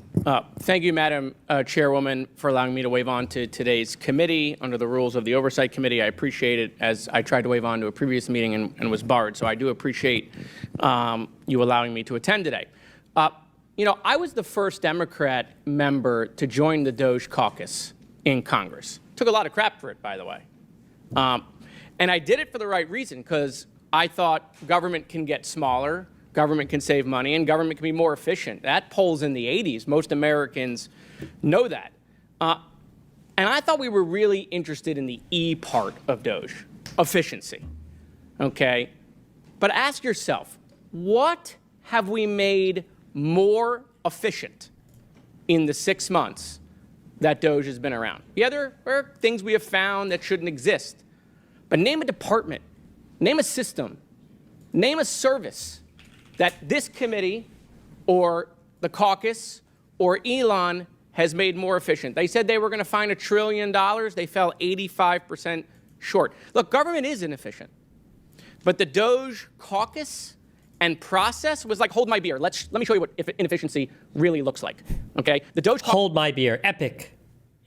Thank you, Madam Chairwoman, for allowing me to wave on to today's committee under the rules of the Oversight Committee. I appreciate it, as I tried to wave on to a previous meeting and was barred. So I do appreciate you allowing me to attend today. You know, I was the first Democrat member to join the DOGE caucus in Congress. Took a lot of crap for it, by the way. And I did it for the right reason, because I thought government can get smaller, government can save money, and government can be more efficient. That polls in the 80s. Most Americans know that. And I thought we were really interested in the E part of DOGE, efficiency. Okay? But ask yourself, what have we made more efficient in the 6 months that DOGE has been around? Yeah, there are things we have found that shouldn't exist. But name a department, name a system, name a service that this committee or the caucus or Elon has made more efficient. They said they were going to find $1 trillion. They fell 85% short. Look, government is inefficient. But the DOGE caucus and process was like, hold my beer. Let me show you what inefficiency really looks like. Okay? The DOGE Hold my beer. Epic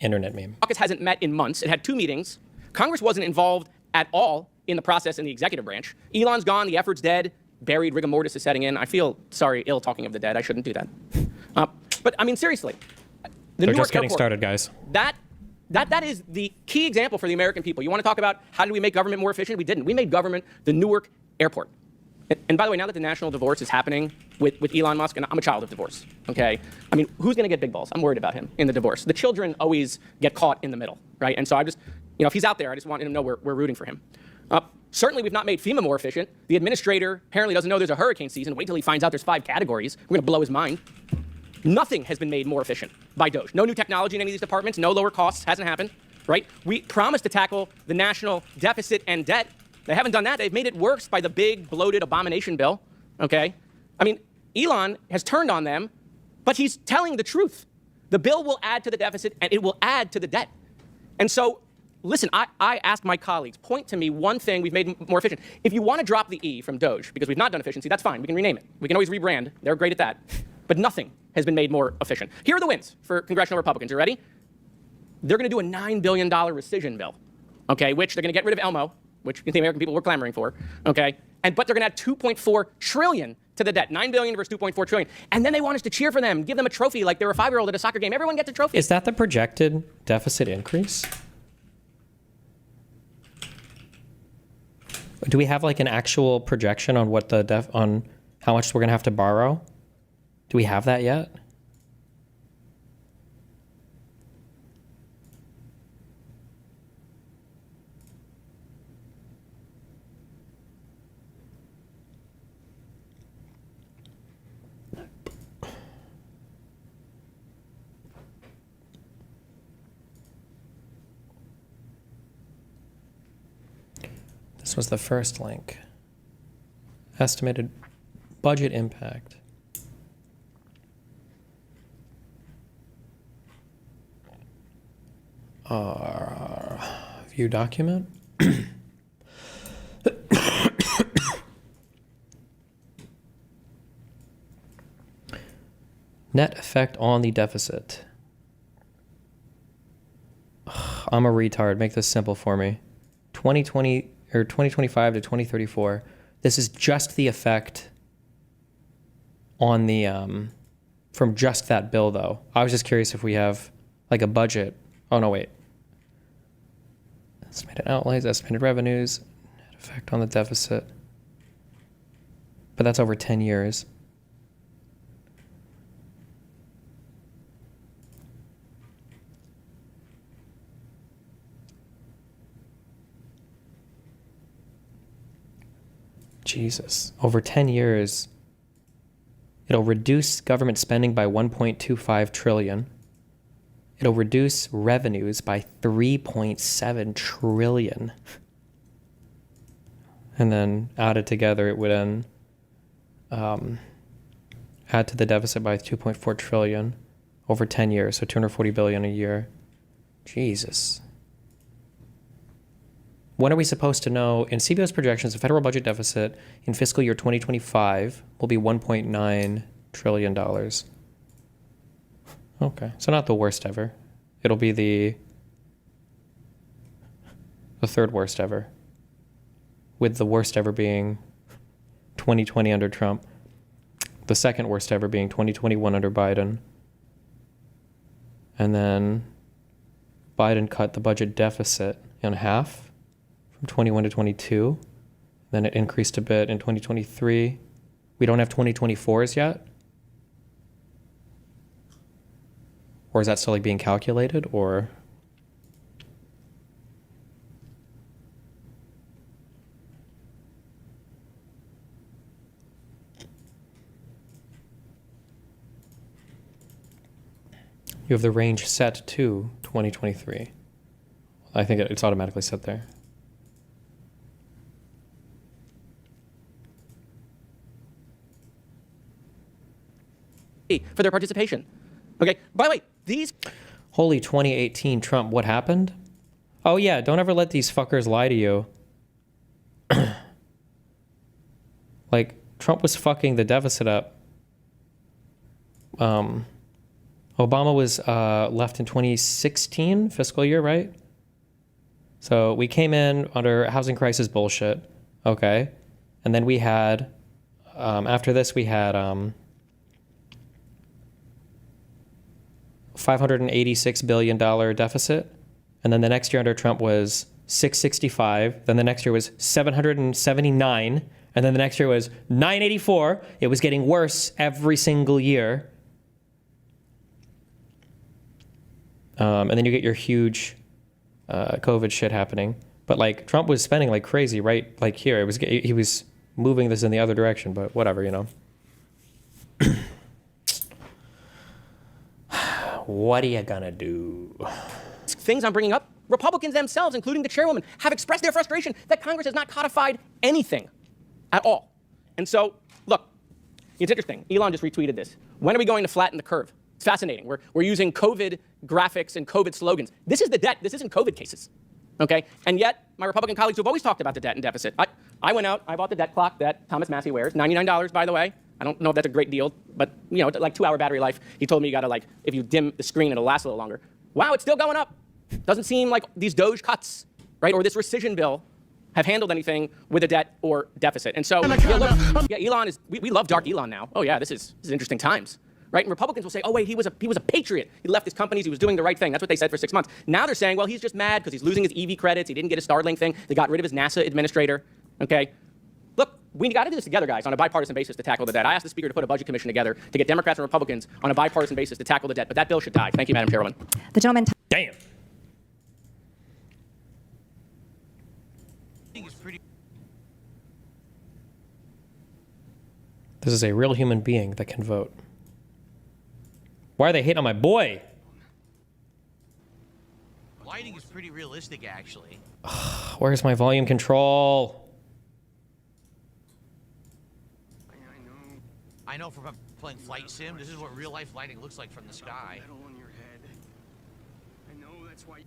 internet meme. Caucus hasn't met in months. It had 2 meetings. Congress wasn't involved at all in the process in the executive branch. Elon's gone. The effort's dead. Buried. Rigor mortis is setting in. I feel ill talking of the dead. I shouldn't do that. But I mean, seriously. They're just getting started, guys. That is the key example for the American people. You want to talk about how did we make government more efficient? We didn't. We made government the Newark airport. And by the way, now that the national divorce is happening with Elon Musk, and I'm a child of divorce, okay? I mean, who's going to get big balls? I'm worried about him in the divorce. The children always get caught in the middle, right? And so I just, you know, if he's out there, I just want him to know we're rooting for him. Certainly, we've not made FEMA more efficient. The administrator apparently doesn't know there's a hurricane season. Wait till he finds out there's 5 categories. We're going to blow his mind. Nothing has been made more efficient by DOGE. No new technology in any of these departments. No lower costs. Hasn't happened, right? We promised to tackle the national deficit and debt. They haven't done that. They've made it worse by the big, bloated abomination bill, okay? I mean, Elon has turned on them, but he's telling the truth. The bill will add to the deficit, and it will add to the debt. And so, listen, I asked my colleagues, point to me one thing we've made more efficient. If you want to drop the E from DOGE, because we've not done efficiency, that's fine. We can rename it. We can always rebrand. They're great at that. But nothing has been made more efficient. Here are the wins for congressional Republicans. You ready? They're going to do a $9 billion rescission bill, okay, which they're going to get rid of Elmo. which the American people were clamoring for, okay? But they're going to add $2.4 trillion to the debt, $9 billion versus $2.4 trillion. And then they want us to cheer for them, give them a trophy like they were a 5-year-old at a soccer game. Everyone gets a trophy. Is that the projected deficit increase? Do we have like an actual projection on what the on how much we're going to have to borrow? Do we have that yet? This was the first link. Estimated budget impact. View document. Net effect on the deficit. I'm a retard. Make this simple for me. 2020 or 2025 to 2034. This is just the effect on the from just that bill, though. I was just curious if we have like a budget. Oh no, wait. Estimated outlays, estimated revenues, net effect on the deficit. But that's over 10 years. Jesus. Over 10 years, it'll reduce government spending by 1.25 trillion. It'll reduce revenues by 3.7 trillion. And then added together, it would then add to the deficit by 2.4 trillion over 10 years, so 240 billion a year. Jesus. When are we supposed to know? In CBO's projections, the federal budget deficit in fiscal year 2025 will be $1.9 trillion. Okay, so not the worst ever. It'll be the third worst ever, with the worst ever being 2020 under Trump, the second worst ever being 2021 under Biden, and then Biden cut the budget deficit in half from 21 to 22. Then it increased a bit in 2023. We don't have 2024s yet? Or is that still like being calculated, or? You have the range set to 2023. I think it's automatically set there. For their participation. Okay, by the way, these... Holy 2018 Trump, what happened? Oh yeah, don't ever let these fuckers lie to you. Like, Trump was fucking the deficit up. Obama was left in 2016 fiscal year, right? So we came in under housing crisis bullshit, okay? And then we had, after this we had $586 billion deficit. And then the next year under Trump was 665. Then the next year was 779. And then the next year was 984. It was getting worse every single year. And then you get your huge COVID shit happening. But like Trump was spending like crazy, right? Like here, he was moving this in the other direction, but whatever, you know. What are you gonna do? Things I'm bringing up, Republicans themselves, including the chairwoman, have expressed their frustration that Congress has not codified anything at all. And so, look, it's interesting. Elon just retweeted this. When are we going to flatten the curve? It's fascinating. We're using COVID graphics and COVID slogans. This is the debt. This isn't COVID cases. Okay? And yet, my Republican colleagues who have always talked about the debt and deficit. I went out, I bought the debt clock that Thomas Massey wears, $99, by the way. I don't know if that's a great deal, but you know, like 2-hour battery life. He told me you gotta like, if you dim the screen, it'll last a little longer. Wow, it's still going up. Doesn't seem like these DOGE cuts, right, or this rescission bill have handled anything with a debt or deficit. And so, Elon is, we love dark Elon now. Oh yeah, this is interesting times, right? And Republicans will say, oh wait, he was a patriot. He left his companies, he was doing the right thing. That's what they said for 6 months. Now they're saying, well, he's just mad because he's losing his EV credits. He didn't get his Starlink thing. They got rid of his NASA administrator, okay? Look, we got to do this together, guys, on a bipartisan basis to tackle the debt. I asked the Speaker to put a budget commission together to get Democrats and Republicans on a bipartisan basis to tackle the debt, but that bill should die. Thank you, Madam Chairwoman. The gentleman. Damn. This is a real human being that can vote. Why are they hating on my boy? Lighting is pretty realistic, actually. Where's my volume control? I know from playing Flight Sim, this is what real life lighting looks like from the sky. I know that's why.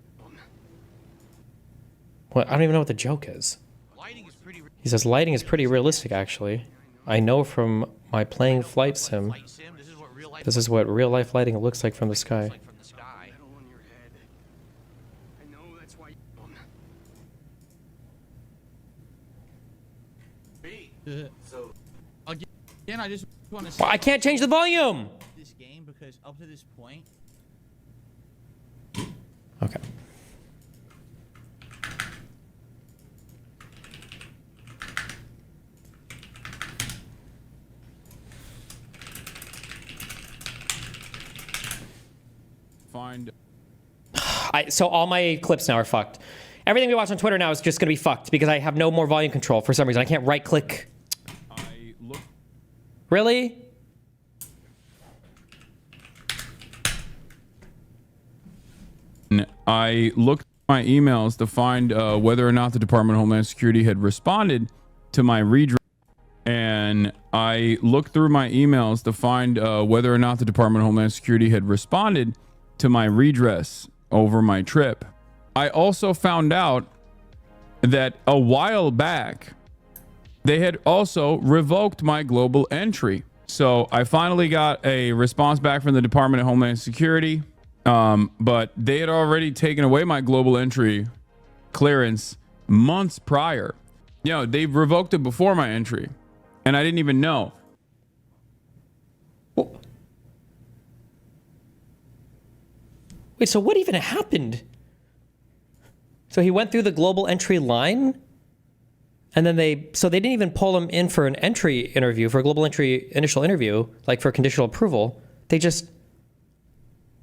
What? I don't even know what the joke is. He says lighting is pretty realistic, actually. I know from my playing Flight Sim, this is what real life lighting looks like from the sky. So again, I just want to say, Well, I can't change the volume. This game, because up to this point, Okay. So all my clips now are fucked. Everything we watch on Twitter now is just going to be fucked because I have no more volume control for some reason. I can't right-click. Really? I looked at my emails to find whether or not the Department of Homeland Security had responded to my redress. And I looked through my emails to find whether or not the Department of Homeland Security had responded to my redress over my trip. I also found out that a while back, they had also revoked my global entry. So I finally got a response back from the Department of Homeland Security, but they had already taken away my global entry clearance months prior. You know, they revoked it before my entry, and I didn't even know. Wait, so what even happened? So he went through the global entry line, and then they didn't even pull him in for an entry interview, for a global entry initial interview, like for conditional approval. They just,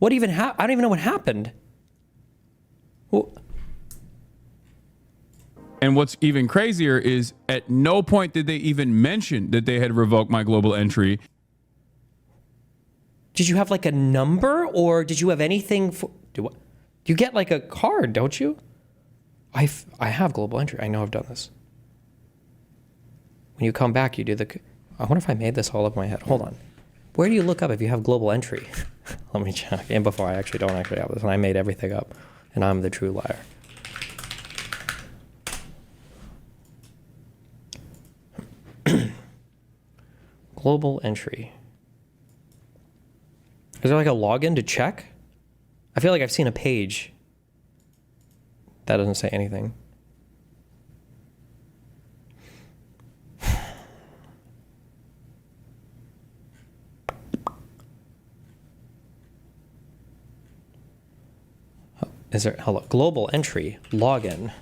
what even happened? I don't even know what happened. And what's even crazier is at no point did they even mention that they had revoked my global entry. Did you have like a number, or did you have anything for, you get like a card, don't you? I have global entry. I know I've done this. When you come back, you do I wonder if I made this all up in my head. Hold on. Where do you look up if you have global entry? Let me check. And before I don't actually have this, and I made everything up, and I'm the true liar. Global entry. Is there like a login to check? I feel like I've seen a page that doesn't say anything. Is there, hello, global entry, login.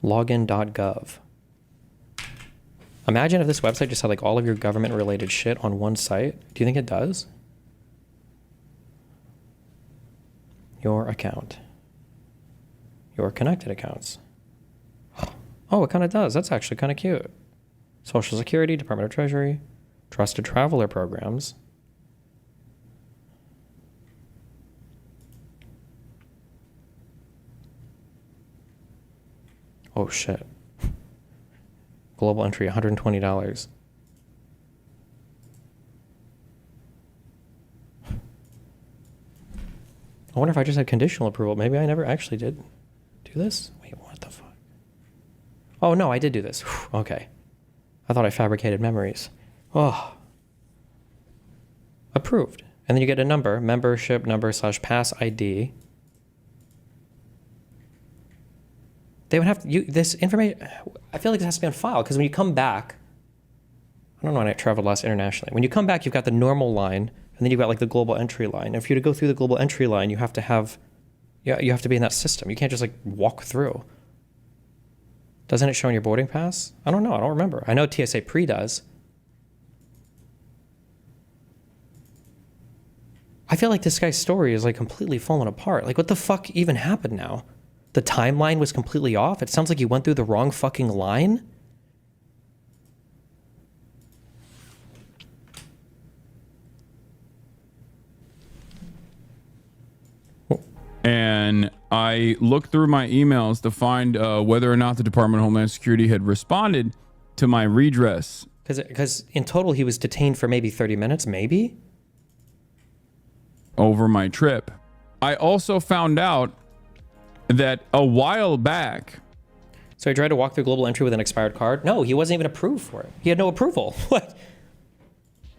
Login.gov. Imagine if this website just had like all of your government related shit on one site. Do you think it does? Your account. Your connected accounts. Oh, it kind of does. That's actually kind of cute. Social Security, Department of Treasury, Trusted Traveler Programs. Oh shit. Global entry, $120. I wonder if I just had conditional approval. Maybe I never actually did do this. Wait, what the fuck? Oh no, I did do this. Okay. I thought I fabricated memories. Oh. Approved. And then you get a number, membership number /pass ID. They would have to, this information, I feel like this has to be on file, because when you come back, I don't know when I traveled last internationally. When you come back, you've got the normal line, and then you've got like the global entry line. If you're to go through the global entry line, you have to have, you have to be in that system. You can't just like walk through. Doesn't it show on your boarding pass? I don't know. I don't remember. I know TSA pre does. I feel like this guy's story is like completely falling apart. Like, what the fuck even happened now? The timeline was completely off. It sounds like he went through the wrong fucking line. And I looked through my emails to find whether or not the Department of Homeland Security had responded to my redress. Because in total, he was detained for maybe 30 minutes, maybe? Over my trip. I also found out that a while back. So he tried to walk through global entry with an expired card? No, he wasn't even approved for it. He had no approval. What?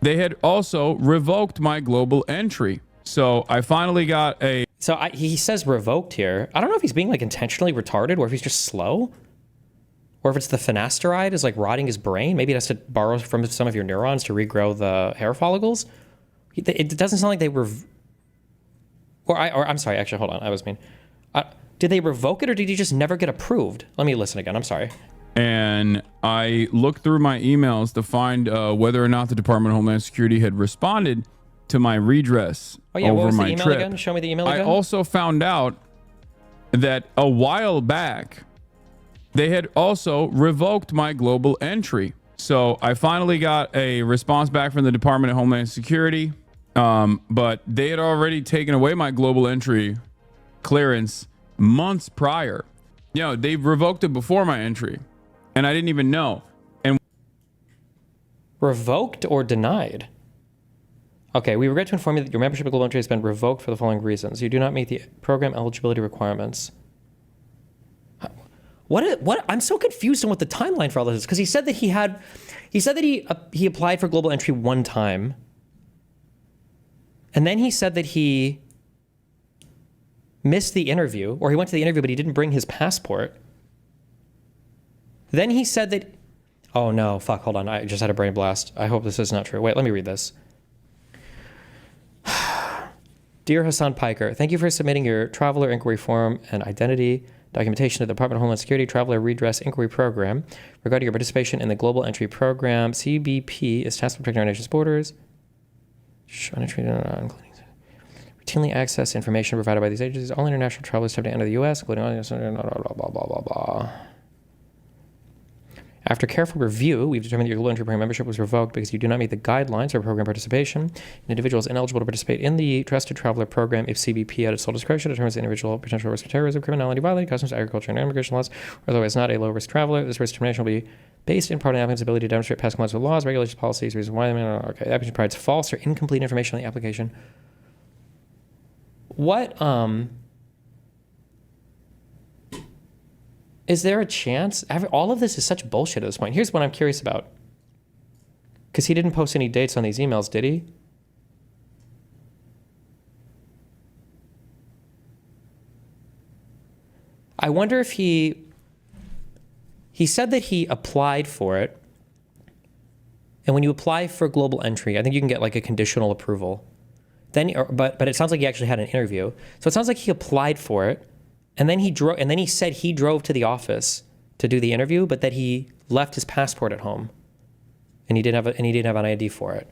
They had also revoked my global entry. So I finally got a... So he says revoked here. I don't know if he's being like intentionally retarded or if he's just slow. Or if it's the finasteride is like rotting his brain. Maybe it has to borrow from some of your neurons to regrow the hair follicles. It doesn't sound like they were... Or I'm sorry, actually, hold on. I was mean. Did they revoke it or did he just never get approved? Let me listen again. I'm sorry. And I looked through my emails to find whether or not the Department of Homeland Security had responded to my redress over what was my the email trip. again? Show me the email again. I also found out that a while back, they had also revoked my global entry. So I finally got a response back from the Department of Homeland Security. But they had already taken away my global entry clearance months prior. You know, they revoked it before my entry, and I didn't even know. And revoked or denied? Okay, we regret to inform you that your membership of global entry has been revoked for the following reasons. You do not meet the program eligibility requirements. What? I'm so confused on what the timeline for all this is, because he said that he applied for global entry one time. And then he said that he missed the interview, or he went to the interview, but he didn't bring his passport. Then he said that, oh no, fuck, hold on. I just had a brain blast. I hope this is not true. Wait, let me read this. Dear Hasan Piker, thank you for submitting your traveler inquiry form and identity documentation to the Department of Homeland Security Traveler Redress Inquiry Program regarding your participation in the Global Entry Program. CBP is tasked with protecting our nation's borders. Routinely access information provided by these agencies. All international travelers have to enter the U.S., including all blah, blah, blah, blah. After careful review, we've determined that your global entry program membership was revoked because you do not meet the guidelines for program participation. An individual is ineligible to participate in the Trusted Traveler Program if CBP, at its sole discretion, determines the individual potential risk of terrorism, criminality, violating customs, agriculture, and immigration laws, or otherwise not a low-risk traveler. This risk determination will be based in part on the applicant's ability to demonstrate past compliance with laws, regulations, policies, reasons why. Okay, the application provides false or incomplete information on the application. What, is there a chance? All of this is such bullshit at this point. Here's what I'm curious about. Because he didn't post any dates on these emails, did he? I wonder if he said that he applied for it. And when you apply for global entry, I think you can get like a conditional approval. Then, but it sounds like he actually had an interview. So it sounds like he applied for it. And then he said he drove to the office to do the interview, but that he left his passport at home, and he didn't have an ID for it,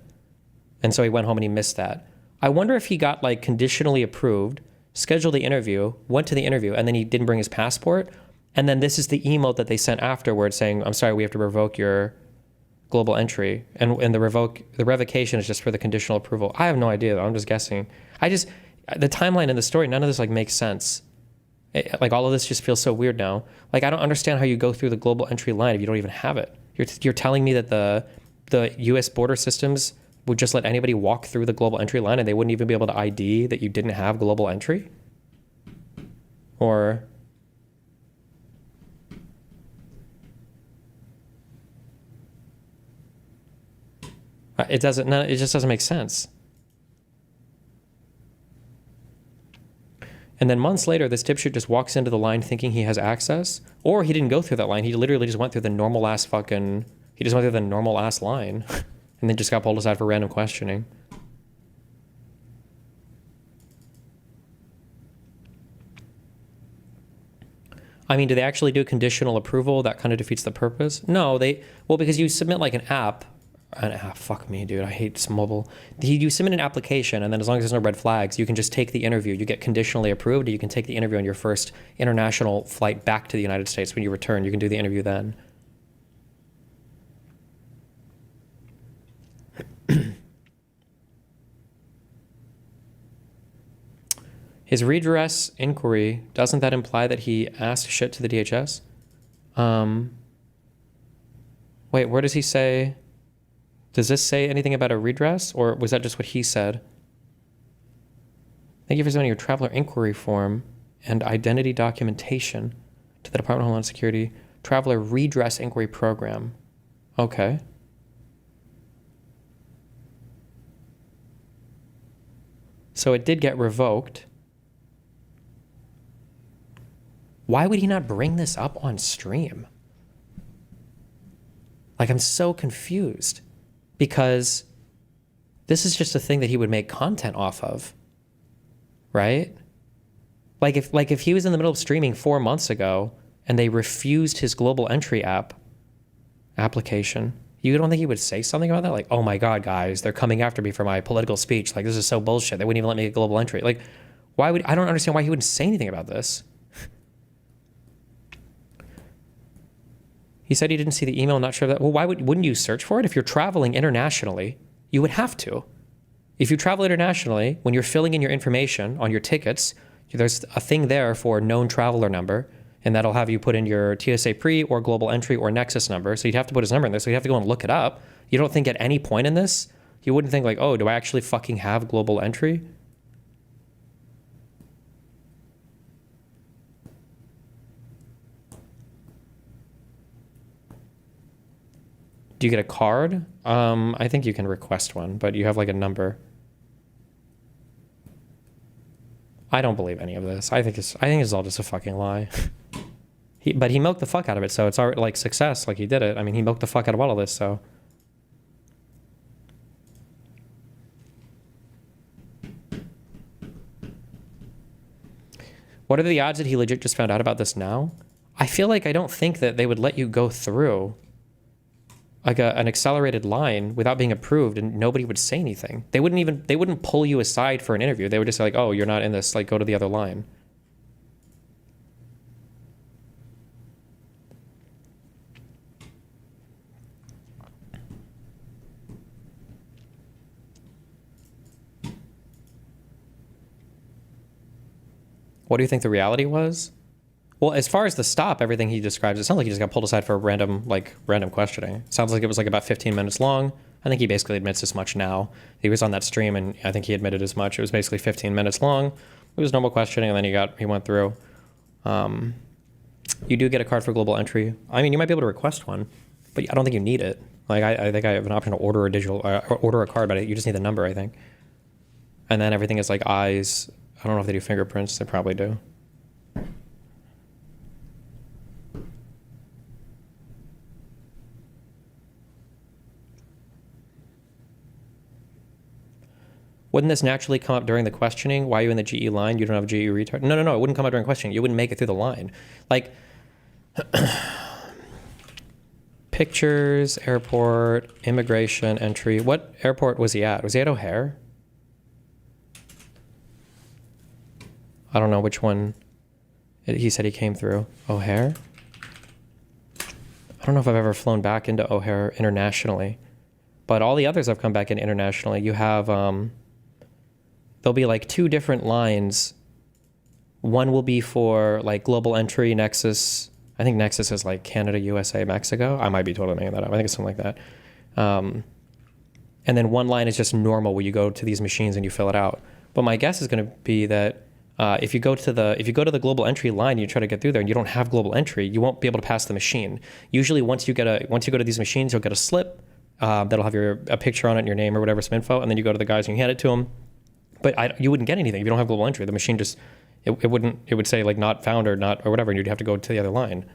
and so he went home and he missed that. I wonder if he got like conditionally approved, scheduled the interview, went to the interview, and then he didn't bring his passport, and then this is the email that they sent afterwards saying, "I'm sorry, we have to revoke your global entry," and the revocation is just for the conditional approval. I have no idea though. I'm just guessing. The timeline in the story, none of this like makes sense. Like all of this just feels so weird now. Like I don't understand how you go through the global entry line if you don't even have it. You're telling me that the U.S. border systems would just let anybody walk through the global entry line and they wouldn't even be able to ID that you didn't have global entry? Or it just doesn't make sense. And then months later, this dipshit just walks into the line thinking he has access. Or he didn't go through that line. He literally just went through the normal ass fucking, he just went through the normal ass line and then just got pulled aside for random questioning. I mean, do they actually do conditional approval? That kind of defeats the purpose. No, well, because you submit like an app, fuck me, dude, I hate this mobile. You submit an application, and then as long as there's no red flags, you can just take the interview. You get conditionally approved, and you can take the interview on your first international flight back to the United States. When you return, you can do the interview then. His redress inquiry, doesn't that imply that he asked shit to the DHS? Wait, where does he say? Does this say anything about a redress, or was that just what he said? Thank you for sending your traveler inquiry form and identity documentation to the Department of Homeland Security Traveler Redress Inquiry Program. Okay. So it did get revoked. Why would he not bring this up on stream? Like, I'm so confused. Because this is just a thing that he would make content off of, right? Like if he was in the middle of streaming 4 months ago and they refused his global entry application, you don't think he would say something about that? Like, oh my God, guys, they're coming after me for my political speech. Like, this is so bullshit. They wouldn't even let me get global entry. Like, I don't understand why he wouldn't say anything about this. He said he didn't see the email, not sure of that. Well, wouldn't you search for it? If you're traveling internationally, you would have to. If you travel internationally, when you're filling in your information on your tickets, there's a thing there for known traveler number, and that'll have you put in your TSA pre or global entry or nexus number. So you'd have to put his number in there. So you'd have to go and look it up. You don't think at any point in this, you wouldn't think like, oh, do I actually fucking have global entry? Do you get a card? I think you can request one, but you have like a number. I don't believe any of this. I think it's all just a fucking lie. But he milked the fuck out of it, so it's already like success. Like he did it. I mean, he milked the fuck out of all of this, so. What are the odds that he legit just found out about this now? I feel like I don't think that they would let you go through like an accelerated line without being approved and nobody would say anything. They wouldn't pull you aside for an interview. They would just say like, oh, you're not in this, like go to the other line. What do you think the reality was? Well, as far as the stop, everything he describes, it sounds like he just got pulled aside for random questioning. It sounds like it was like about 15 minutes long. I think he basically admits as much now. He was on that stream and I think he admitted as much. It was basically 15 minutes long. It was normal questioning and then he went through. You do get a card for global entry. I mean, you might be able to request one, but I don't think you need it. Like I think I have an option to order order a card, but you just need the number, I think. And then everything is like eyes. I don't know if they do fingerprints. They probably do. Wouldn't this naturally come up during the questioning? Why are you in the GE line? You don't have a GE retard? No, it wouldn't come up during questioning. You wouldn't make it through the line. Like, pictures, airport, immigration, entry. What airport was he at? Was he at O'Hare? I don't know which one he said he came through. O'Hare? I don't know if I've ever flown back into O'Hare internationally, but all the others I've come back in internationally. You have, there'll be like 2 different lines. One will be for like global entry, Nexus. I think Nexus is like Canada, USA, Mexico. I might be totally making that up. I think it's something like that. And then one line is just normal where you go to these machines and you fill it out. But my guess is going to be that if you go to the global entry line, you try to get through there and you don't have global entry, you won't be able to pass the machine. Usually once you go to these machines, you'll get a slip that'll have a picture on it and your name or whatever, some info, and then you go to the guys and you hand it to them. But you wouldn't get anything if you don't have global entry. The machine just, it would say like not found or not or whatever, and you'd have to go to the other line.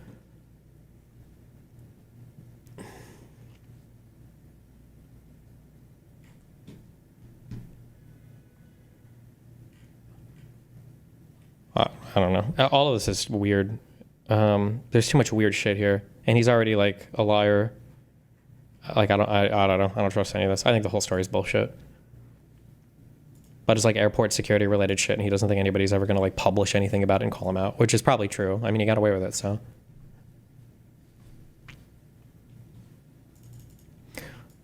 I don't know. All of this is weird. There's too much weird shit here, and he's already like a liar. Like I don't know. I don't trust any of this. I think the whole story is bullshit. But it's like airport security related shit, and he doesn't think anybody's ever gonna like publish anything about it and call him out, which is probably true. I mean, he got away with it, so.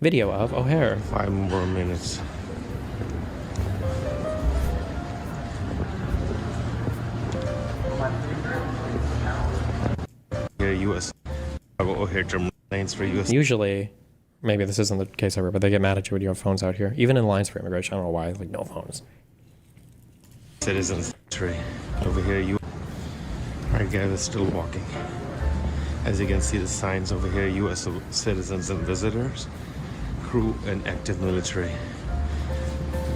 Video of O'Hare. 5 more minutes. Here, U.S. O'Hare terminal lanes for U.S. Usually, maybe this isn't the case ever, but they get mad at you when you have phones out here. Even in lines for immigration, I don't know why, like no phones. Citizens tree over here. You. All right, guys, is still walking. As you can see, the signs over here: U.S. citizens and visitors, crew, and active military.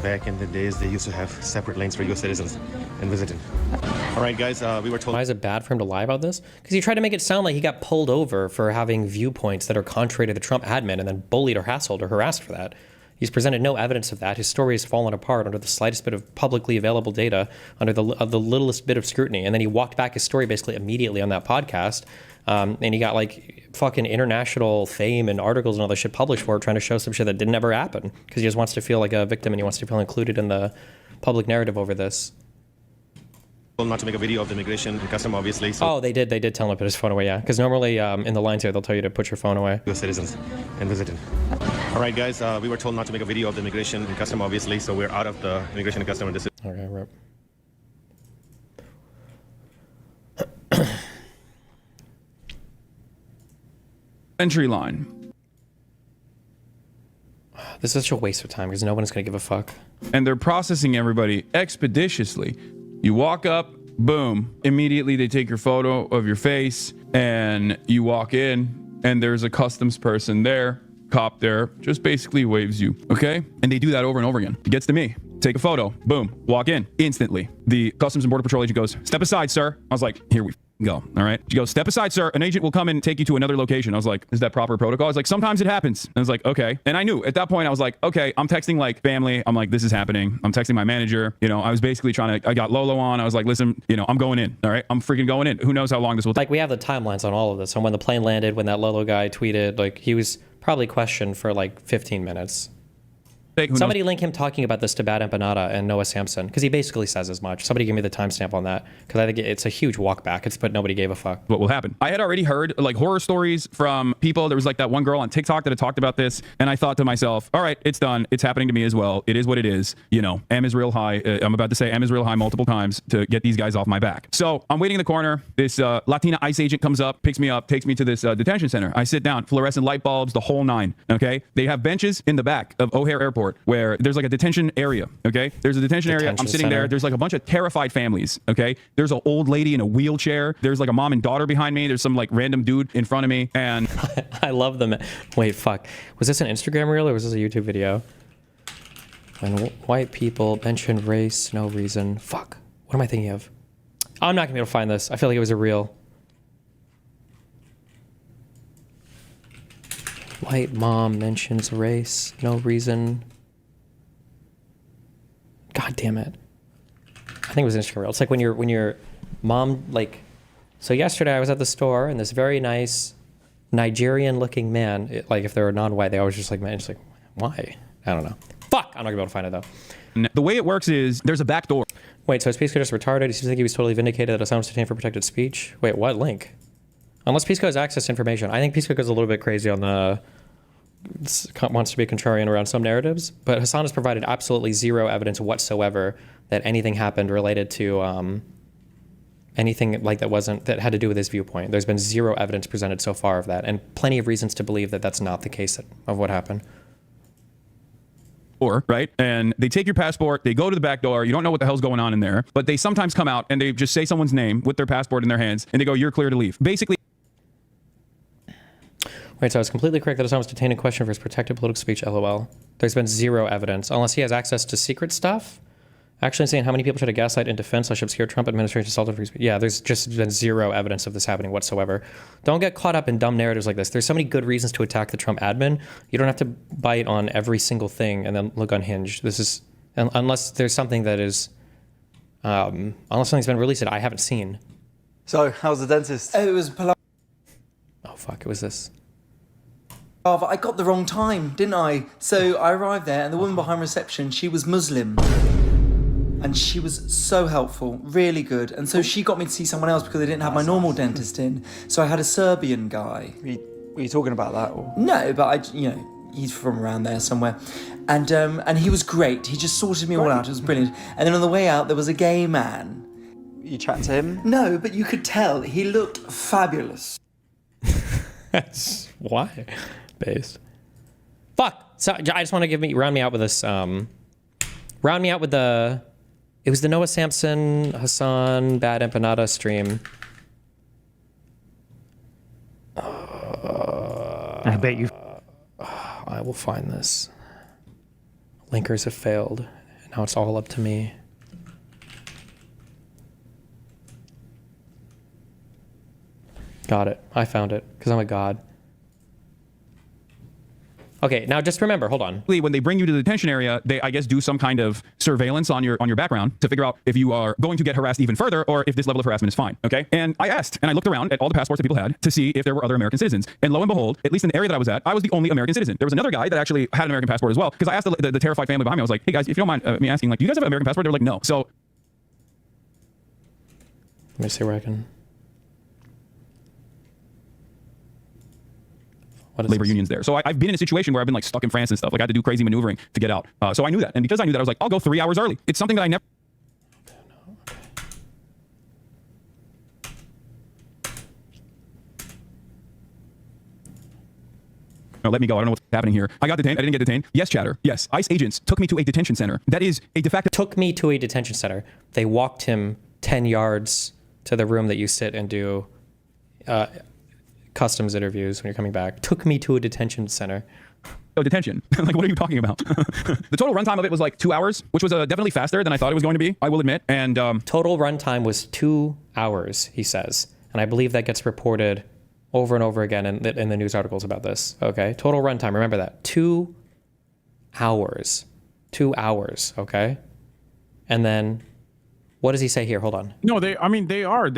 Back in the days, they used to have separate lanes for U.S. citizens and visiting. All right, guys, we were told. Why is it bad for him to lie about this? Because he tried to make it sound like he got pulled over for having viewpoints that are contrary to the Trump admin and then bullied or hassled or harassed for that. He's presented no evidence of that. His story has fallen apart under the slightest bit of publicly available data, under the littlest bit of scrutiny. And then he walked back his story basically immediately on that podcast. And he got like fucking international fame and articles and all this shit published for it, trying to show some shit that didn't ever happen. Because he just wants to feel like a victim and he wants to feel included in the public narrative over this. Not to make a video of the immigration and custom, obviously. So oh, they did tell him to put his phone away, yeah. Because normally in the lines here, they'll tell you to put your phone away. U.S. citizens and visiting. All right, guys, we were told not to make a video of the immigration and custom, obviously, so we're out of the immigration and custom. And this is okay, right. Entry line. This is such a waste of time because no one is going to give a fuck. And they're processing everybody expeditiously. You walk up, boom, immediately they take your photo of your face and you walk in and there's a customs person there, cop there, just basically waves you, okay? And they do that over and over again. It gets to me. Take a photo, boom, walk in instantly. The Customs and Border Patrol agent goes, step aside, sir. I was like, here we go. All right. She goes, step aside, sir. An agent will come and take you to another location. I was like, is that proper protocol? I was like, sometimes it happens. I was like, okay. And I knew at that point, I was like, okay, I'm texting like family. I'm like, this is happening. I'm texting my manager. You know, I was basically I got Lolo on. I was like, listen, you know, I'm going in. All right. I'm freaking going in. Who knows how long this will take. Like we have the timelines on all of this. And when the plane landed, when that Lolo guy tweeted, like he was probably questioned for like 15 minutes. Somebody link him talking about this to Bad Empanada and Noah Sampson, because he basically says as much. Somebody give me the timestamp on that, because I think it's a huge walk back. But nobody gave a fuck. What will happen? I had already heard like horror stories from people. There was like that one girl on TikTok that had talked about this, and I thought to myself, all right, it's done. It's happening to me as well. It is what it is. You know, M is real high. I'm about to say M is real high multiple times to get these guys off my back. So I'm waiting in the corner. This Latina ICE agent comes up, picks me up, takes me to this detention center. I sit down, fluorescent light bulbs, the whole nine. Okay, they have benches in the back of O'Hare Airport where there's like a detention area. Okay, there's a detention area. I'm sitting there. There's like a bunch of terrified families. Okay, there's an old lady in a wheelchair. There's like a mom and daughter behind me. There's some like random dude in front of me, and I love them. Wait, fuck. Was this an Instagram reel or was this a YouTube video? When white people mention race, no reason. Fuck. What am I thinking of? I'm not gonna be able to find this. I feel like it was a reel. White mom mentions race, no reason. God damn it. I think it was an Instagram reel. It's like when your mom, like, so yesterday I was at the store and this very nice Nigerian looking man, like if they're non-white, they always just like, man, just like, why? I don't know. Fuck! I'm not gonna be able to find it though. The way it works is there's a back door. Wait, so is Pisco just retarded? He seems like he was totally vindicated that Hasan was detained for protected speech? Wait, what link? Unless Pisco has access to information. I think Pisco goes a little bit crazy on the, wants to be contrarian around some narratives, but Hasan has provided absolutely zero evidence whatsoever that anything happened related to anything like that had to do with his viewpoint. There's been zero evidence presented so far of that, and plenty of reasons to believe that that's not the case of what happened. Right? And they take your passport, they go to the back door, you don't know what the hell's going on in there, but they sometimes come out and they just say someone's name with their passport in their hands, and they go, you're clear to leave. Basically. Wait, so I was completely correct that Hasan was detained in question for his protected political speech, LOL. There's been zero evidence, unless he has access to secret stuff. Actually saying how many people try to gaslight in defense / obscure Trump administration assaulted free speech. Yeah, there's just been zero evidence of this happening whatsoever. Don't get caught up in dumb narratives like this. There's so many good reasons to attack the Trump admin. You don't have to bite on every single thing and then look unhinged. This is, unless there's something that is, Unless something's been released that I haven't seen. So, how's the dentist? It was polite. Oh, fuck, it was this. Oh, but I got the wrong time, didn't I? So I arrived there, and the woman behind reception, she was Muslim. And she was so helpful, really good. And so she got me to see someone else because they didn't have my normal dentist in. So I had a Serbian guy. Were you talking about that? Or? No, but he's from around there somewhere. And he was great. He just sorted me all out. It was brilliant. And then on the way out, there was a gay man. You chatting to him? No, but you could tell. He looked fabulous. Why? Based. Fuck. So I just want to round me out with this. Round me out with the. It was the Noah Sampson, Hasan, Bad Empanada stream. I bet you. I will find this. Linkers have failed, and now it's all up to me. Got it. I found it because I'm a god. Okay, now just remember, hold on. When they bring you to the detention area, they, I guess, do some kind of surveillance on your background to figure out if you are going to get harassed even further or if this level of harassment is fine, okay? And I asked, and I looked around at all the passports that people had to see if there were other American citizens. And lo and behold, at least in the area that I was at, I was the only American citizen. There was another guy that actually had an American passport as well, because I asked the terrified family behind me, I was like, hey guys, if you don't mind me asking, like, do you guys have an American passport? They're like, no. So. Let me see where I can. Labor unions there. So I've been in a situation where I've been like stuck in France and stuff. Like I had to do crazy maneuvering to get out. So I knew that. And because I knew that, I was like, I'll go 3 hours early. It's something that I never. No, let me go. I don't know what's happening here. I got detained. I didn't get detained. Yes, chatter. Yes. ICE agents took me to a detention center. That is a de facto. Took me to a detention center. They walked him 10 yards to the room that you sit and do customs interviews when you're coming back. Took me to a detention center. Oh, detention. Like, what are you talking about? The total runtime of it was like 2 hours, which was definitely faster than I thought it was going to be, I will admit. And total runtime was 2 hours, he says. And I believe that gets reported over and over again in the news articles about this. Okay, total runtime, remember that. 2 hours. 2 hours, okay? And then what does he say here? Hold on. No, they are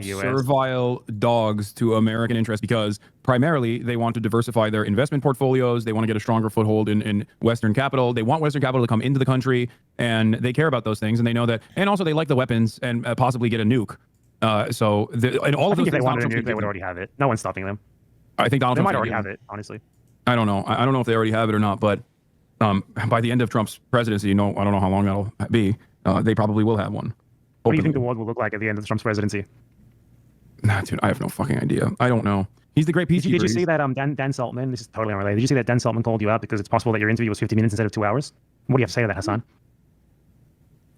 servile dogs to American interests because primarily they want to diversify their investment portfolios. They want to get a stronger foothold in Western capital. They want Western capital to come into the country, and they care about those things. And they know that. And also, they like the weapons and possibly get a nuke. And all of those. If they wanted a nuke, they would already have it. No one's stopping them. I think Donald Trump might already have it. Honestly, I don't know. I don't know if they already have it or not. But by the end of Trump's presidency, I don't know how long that'll be. They probably will have one. What do you think the world will look like at the end of Trump's presidency? Nah, dude, I have no fucking idea. I don't know. He's the great peacekeeper. Did you see that Dan Saltman, this is totally unrelated, did you see that Dan Saltman called you out because it's possible that your interview was 50 minutes instead of 2 hours? What do you have to say to that, Hasan?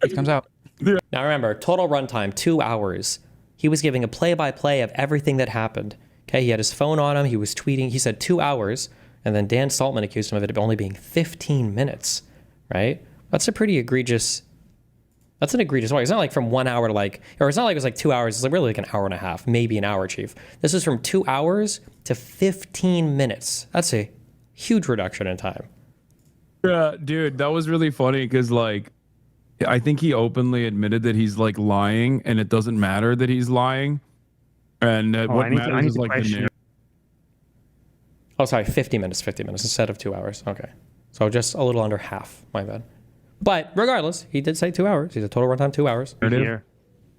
It comes out. Now remember, total runtime, 2 hours. He was giving a play-by-play of everything that happened. Okay, he had his phone on him, he was tweeting, he said 2 hours, and then Dan Saltman accused him of it only being 15 minutes, right? That's a pretty egregious... That's an egregious one. It's not like from 1 hour to or it's not like it was like 2 hours. It's like really like an hour and a half, maybe an hour, Chief. This is from 2 hours to 15 minutes. That's a huge reduction in time. Yeah, dude, that was really funny because I think he openly admitted that he's lying, and it doesn't matter that he's lying. And what matters is the narrative. Oh, sorry, 50 minutes instead of 2 hours. Okay, so just a little under half. My bad. But regardless, he did say 2 hours. He's a total runtime 2 hours. Here,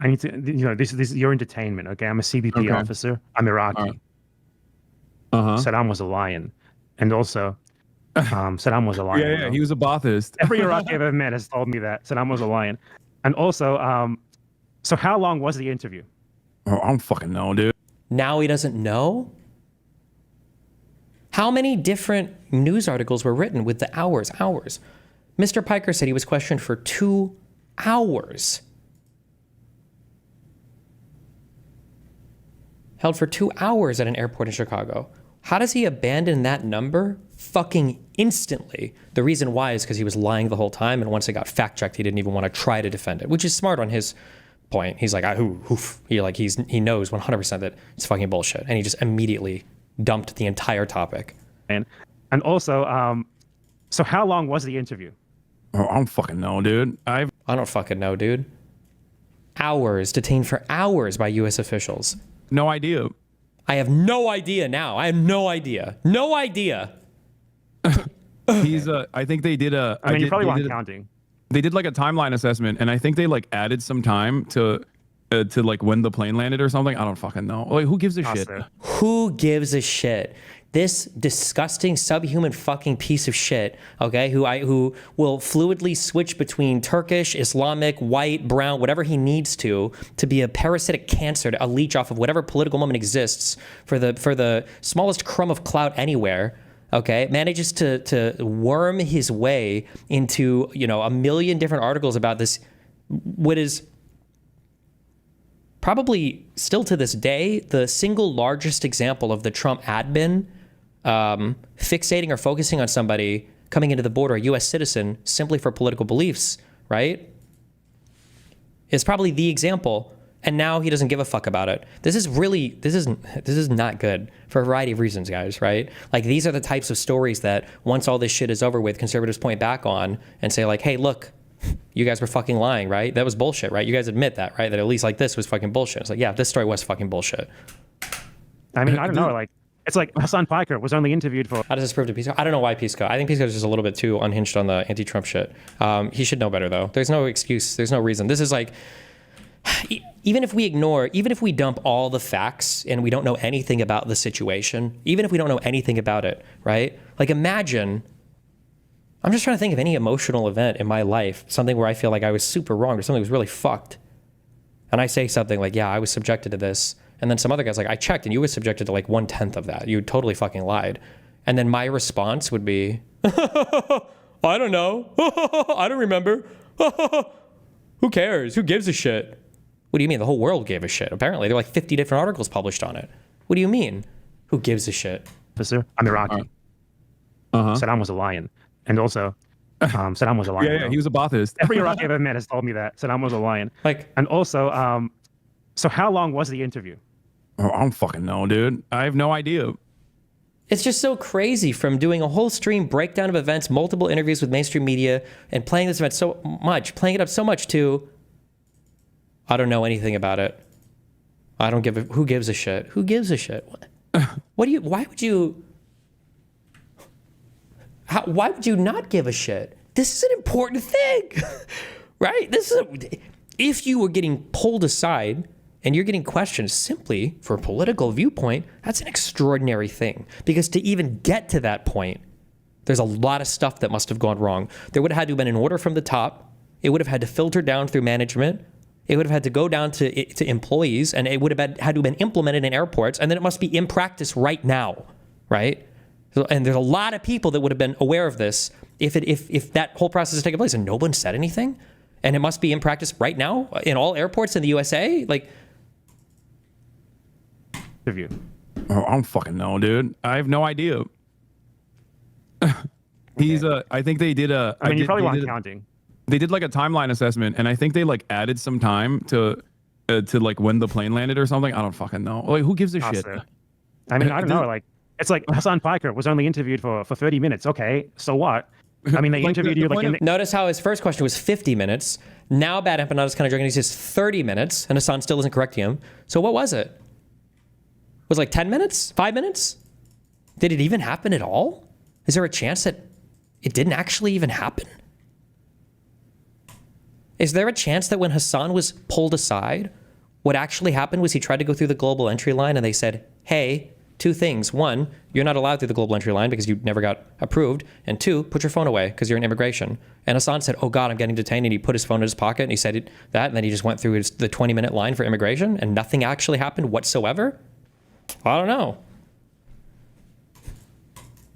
I need to. This is your entertainment. Okay, I'm a CBP officer. I'm Iraqi. Saddam was a lion, and also, Saddam was a lion. Yeah, he was a Baathist. Every Iraqi I've ever met has told me that Saddam was a lion, and also, so how long was the interview? Oh, I don't fucking know, dude. Now he doesn't know. How many different news articles were written with the hours? Mr. Piker said he was questioned for 2 hours. Held for 2 hours at an airport in Chicago. How does he abandon that number fucking instantly? The reason why is because he was lying the whole time, and once it got fact-checked, he didn't even want to try to defend it, which is smart on his point. He's like, he knows 100% that it's fucking bullshit, and he just immediately dumped the entire topic. And also, so how long was the interview? Oh, I don't fucking know, dude. I don't fucking know, dude. Hours, detained for hours by U.S. officials. No idea. I have no idea now. I have no idea. No idea. He's I think they did a. I mean, you probably weren't counting. They did like a timeline assessment, and I think they like added some time to like when the plane landed or something. I don't fucking know. Like, who gives a shit? Who gives a shit? This disgusting, subhuman fucking piece of shit, okay, who will fluidly switch between Turkish, Islamic, white, brown, whatever he needs to be a parasitic cancer, to leech off of whatever political moment exists for the smallest crumb of clout anywhere, okay, manages to worm his way into, you know, a million different articles about this, what is probably still to this day the single largest example of the Trump admin fixating or focusing on somebody coming into the border, a U.S. citizen, simply for political beliefs, right? It's probably the example, and now he doesn't give a fuck about it. This is not good for a variety of reasons, guys, right? Like, these are the types of stories that once all this shit is over with, conservatives point back on and say like, hey, look, you guys were fucking lying, right? That was bullshit, right? You guys admit that, right? That at least like this was fucking bullshit. It's like, yeah, this story was fucking bullshit. I mean, I don't know, like, it's like Hasan Piker was only interviewed for. How does this prove to Pisco? I don't know why Pisco. I think Pisco is just a little bit too unhinged on the anti-Trump shit. He should know better, though. There's no excuse. There's no reason. This is like, even if we dump all the facts and we don't know anything about the situation, even if we don't know anything about it, right? Like, imagine, I'm just trying to think of any emotional event in my life, something where I feel like I was super wrong or something was really fucked. And I say something like, yeah, I was subjected to this. And then some other guy's like, I checked and you were subjected to like 1/10 of that. You totally fucking lied. And then my response would be, I don't know. I don't remember. Who cares? Who gives a shit? What do you mean? The whole world gave a shit. Apparently, there are like 50 different articles published on it. What do you mean? Who gives a shit? Officer, I'm Iraqi. Saddam was a lion. And also, Saddam was a lion. Yeah, he was a Baathist. Every Iraqi I've ever met has told me that Saddam was a lion. Like, and also, so how long was the interview? Oh, I don't fucking know, dude. I have no idea. It's just so crazy, from doing a whole stream breakdown of events, multiple interviews with mainstream media, and playing this event so much, playing it up so much to, I don't know anything about it. I don't give a, who gives a shit? Who gives a shit? Why would you not give a shit? This is an important thing, right? If you were getting pulled aside and you're getting questioned simply for a political viewpoint, that's an extraordinary thing. Because to even get to that point, there's a lot of stuff that must have gone wrong. There would have had to have been an order from the top. It would have had to filter down through management. It would have had to go down to employees, and it would have had to have been implemented in airports, and then it must be in practice right now, right? And there's a lot of people that would have been aware of this if that whole process is taking place, and no one said anything, and it must be in practice right now in all airports in the USA, like. Interview. Oh, I don't fucking know, dude. I have no idea. He's I think they did a. I mean, you probably weren't counting. They did like a timeline assessment, and I think they like added some time to like when the plane landed or something. I don't fucking know. Like, who gives a shit? I mean, I don't know. Like, it's like Hasan Piker was only interviewed for 30 minutes. Okay, so what? I mean, they interviewed you like. Notice how his first question was 50 minutes. Now Bad Empanadas kind of joking. He says 30 minutes, and Hasan still isn't correcting him. So what was it? Was it like 10 minutes? 5 minutes? Did it even happen at all? Is there a chance that it didn't actually even happen? Is there a chance that when Hasan was pulled aside, what actually happened was he tried to go through the global entry line and they said, hey, two things. One, you're not allowed through the global entry line because you never got approved. And two, put your phone away because you're in immigration. And Hasan said, oh God, I'm getting detained. And he put his phone in his pocket and he said that. And then he just went through the 20-minute line for immigration and nothing actually happened whatsoever. I don't know.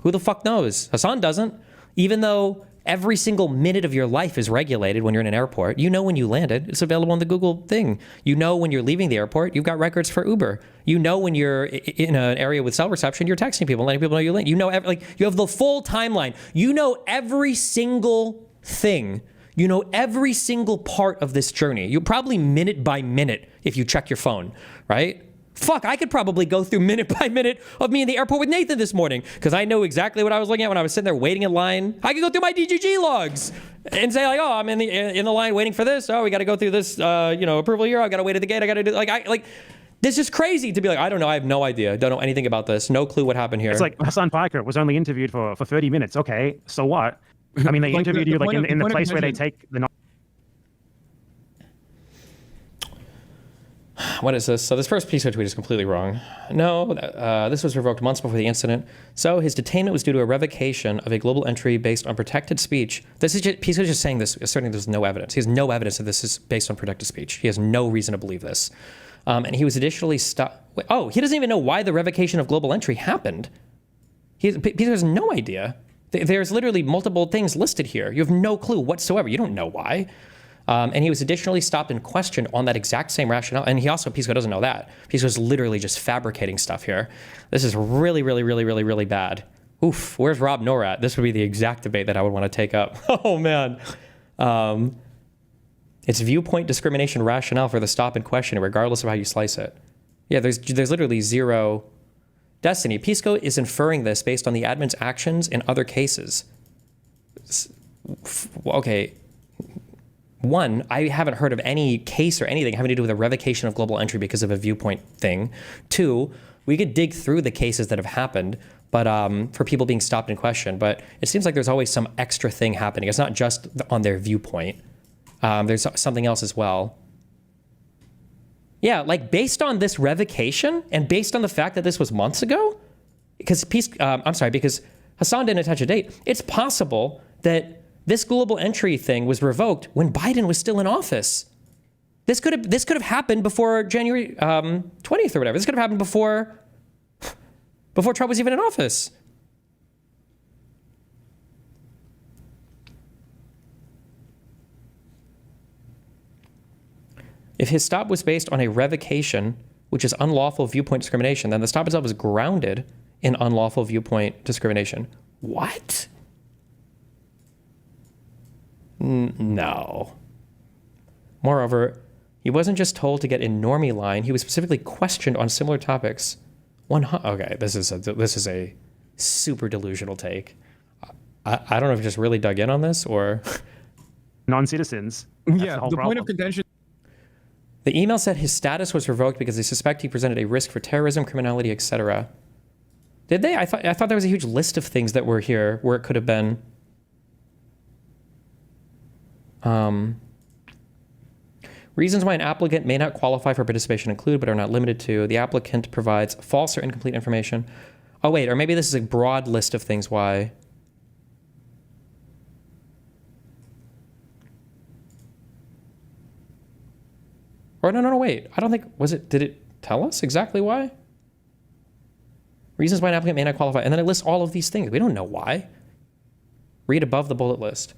Who the fuck knows? Hasan doesn't. Even though every single minute of your life is regulated when you're in an airport. You know when you landed. It's available on the Google thing. You know when you're leaving the airport. You've got records for Uber. You know when you're in an area with cell reception, you're texting people, letting people know you landed. You know, you have the full timeline. You know every single thing. You know every single part of this journey. You probably minute by minute if you check your phone, right? Fuck, I could probably go through minute by minute of me in the airport with Nathan this morning because I know exactly what I was looking at when I was sitting there waiting in line. I could go through my DGG logs and say like, oh, I'm in the line waiting for this. Oh, we got to go through this, approval here. I got to wait at the gate. I got to do this is crazy to be like, I don't know. I have no idea. Don't know anything about this. No clue what happened here. It's like Hasan Piker was only interviewed for 30 minutes. Okay, so what? I mean, they interviewed you like in the place where they take the. What is this? So this first piece of tweet is completely wrong. No, this was revoked months before the incident. So his detainment was due to a revocation of a global entry based on protected speech. This is just, Piso is just saying this, asserting there's no evidence. He has no evidence that this is based on protected speech. He has no reason to believe this. And he was additionally stopped. Oh, he doesn't even know why the revocation of global entry happened. Piso has no idea. There's literally multiple things listed here. You have no clue whatsoever. You don't know why. And he was additionally stopped and questioned on that exact same rationale. And he also, Pisco doesn't know that. Pisco is literally just fabricating stuff here. This is really, really, really, really, really bad. Oof, where's Rob Noor at? This would be the exact debate that I would want to take up. Oh, man. It's viewpoint discrimination rationale for the stop and question, regardless of how you slice it. Yeah, there's literally zero destiny. Pisco is inferring this based on the admin's actions in other cases. Okay. One, I haven't heard of any case or anything having to do with a revocation of global entry because of a viewpoint thing. Two, we could dig through the cases that have happened, but for people being stopped and questioned. But it seems like there's always some extra thing happening. It's not just on their viewpoint. There's something else as well. Yeah, like based on this revocation and based on the fact that this was months ago, because because Hasan didn't attach a date, it's possible that this global entry thing was revoked when Biden was still in office. This could have happened before January 20th or whatever. This could have happened before Trump was even in office. If his stop was based on a revocation, which is unlawful viewpoint discrimination, then the stop itself is grounded in unlawful viewpoint discrimination. What? No. Moreover, he wasn't just told to get in normie line. He was specifically questioned on similar topics. Okay, this is a super delusional take. I don't know if you just really dug in on this or non-citizens. Yeah, the point of contention. The email said his status was revoked because they suspect he presented a risk for terrorism, criminality, etc. Did they? I thought there was a huge list of things that were here where it could have been. Reasons why an applicant may not qualify for participation include, but are not limited to, the applicant provides false or incomplete information. Oh, wait, or maybe this is a broad list of things why. Or no, wait. I don't think, did it tell us exactly why? Reasons why an applicant may not qualify. And then it lists all of these things. We don't know why. Read above the bullet list.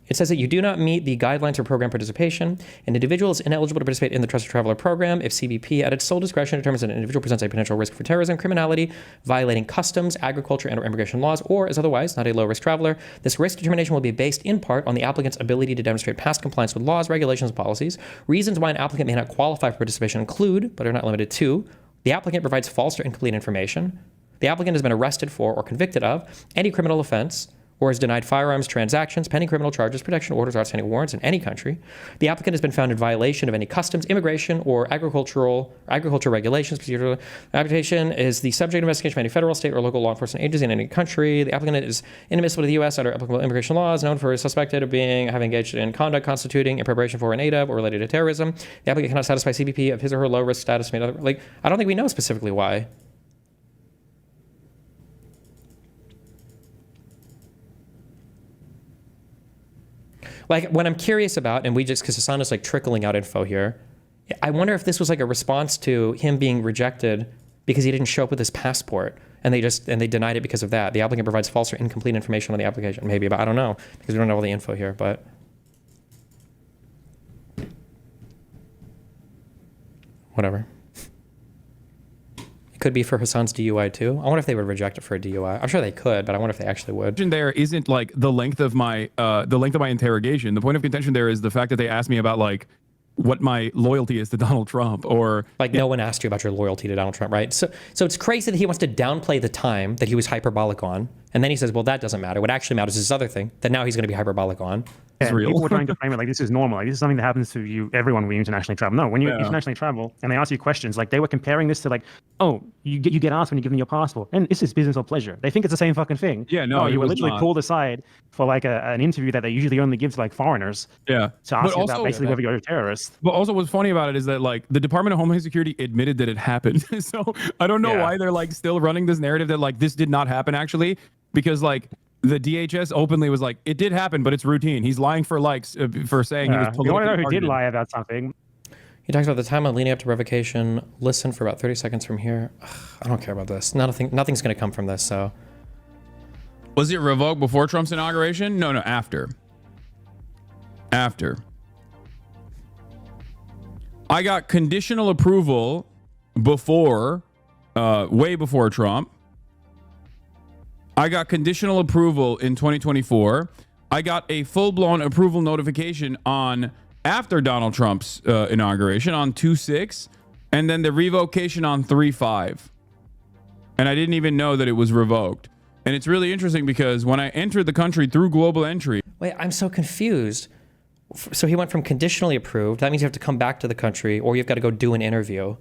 It says that you do not meet the guidelines for program participation. An individual is ineligible to participate in the Trusted Traveler program if CBP, at its sole discretion, determines that an individual presents a potential risk for terrorism, criminality, violating customs, agriculture, and/or immigration laws, or is otherwise not a low-risk traveler. This risk determination will be based in part on the applicant's ability to demonstrate past compliance with laws, regulations, and policies. Reasons why an applicant may not qualify for participation include, but are not limited to, the applicant provides false or incomplete information, the applicant has been arrested for or convicted of any criminal offense, or is denied firearms transactions, pending criminal charges, protection orders, or outstanding warrants in any country. The applicant has been found in violation of any customs, immigration, or agricultural regulations. Procedural application is the subject of investigation by any federal, state, or local law enforcement agency in any country. The applicant is inadmissible to the U.S. under applicable immigration laws, known for suspected of having engaged in conduct constituting in preparation for an aid of or related to terrorism. The applicant cannot satisfy CBP of his or her low risk status. I don't think we know specifically why. Like, what I'm curious about, and because Hasan is like trickling out info here, I wonder if this was like a response to him being rejected because he didn't show up with his passport, and they denied it because of that. The applicant provides false or incomplete information on the application, maybe, but I don't know because we don't know all the info here. But whatever. It could be for Hasan's DUI too. I wonder if they would reject it for a DUI. I'm sure they could, but I wonder if they actually would. There isn't like the length of my interrogation. The point of contention there is the fact that they asked me about like what my loyalty is to Donald Trump, or like no one asked you about your loyalty to Donald Trump, right? So it's crazy that he wants to downplay the time that he was hyperbolic on, and then he says, well, that doesn't matter. What actually matters is this other thing that now he's going to be hyperbolic on. Yeah, people were trying to frame it like this is normal. Like this is something that happens to you, everyone, when you internationally travel. No, when you internationally travel and they ask you questions, like they were comparing this to like, oh, you get asked when you give them your passport, and this is business or pleasure. They think it's the same fucking thing. Yeah, no, you were literally pulled aside for like an interview that they usually only give to like foreigners. Yeah, to ask you about basically whether you're a terrorist. But also, what's funny about it is that like the Department of Homeland Security admitted that it happened. So I don't know why they're like still running this narrative that like this did not happen actually, because like the DHS openly was like, it did happen, but it's routine. He's lying for likes for saying he was politically You want to know who targeted. did lie about something? He talks about the time leading up to revocation. Listen for about 30 seconds from here. Ugh, I don't care about this. Nothing's going to come from this. So, was it revoked before Trump's inauguration? No, after. After. I got conditional approval before, way before Trump. I got conditional approval in 2024. I got a full-blown approval notification on after Donald Trump's inauguration on 2/6, and then the revocation on 3/5. And I didn't even know that it was revoked. And it's really interesting because when I entered the country through global entry. Wait, I'm so confused. So he went from conditionally approved. That means you have to come back to the country, or you've got to go do an interview.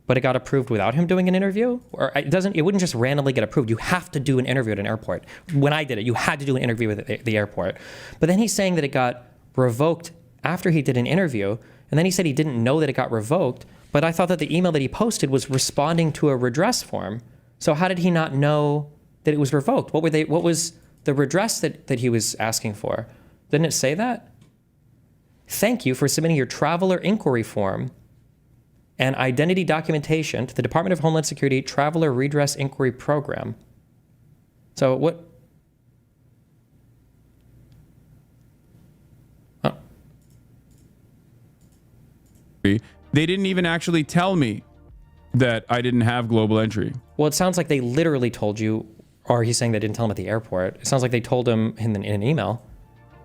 But it got approved without him doing an interview? Or it wouldn't just randomly get approved. You have to do an interview at an airport. When I did it, you had to do an interview at the airport. But then he's saying that it got revoked after he did an interview. And then he said he didn't know that it got revoked. But I thought that the email that he posted was responding to a redress form. So how did he not know that it was revoked? What was the redress that he was asking for? Didn't it say that? Thank you for submitting your traveler inquiry form and identity documentation to the Department of Homeland Security Traveler Redress Inquiry Program. So what? Oh. They didn't even actually tell me that I didn't have global entry. Well, it sounds like they literally told you, or he's saying they didn't tell him at the airport. It sounds like they told him in an email.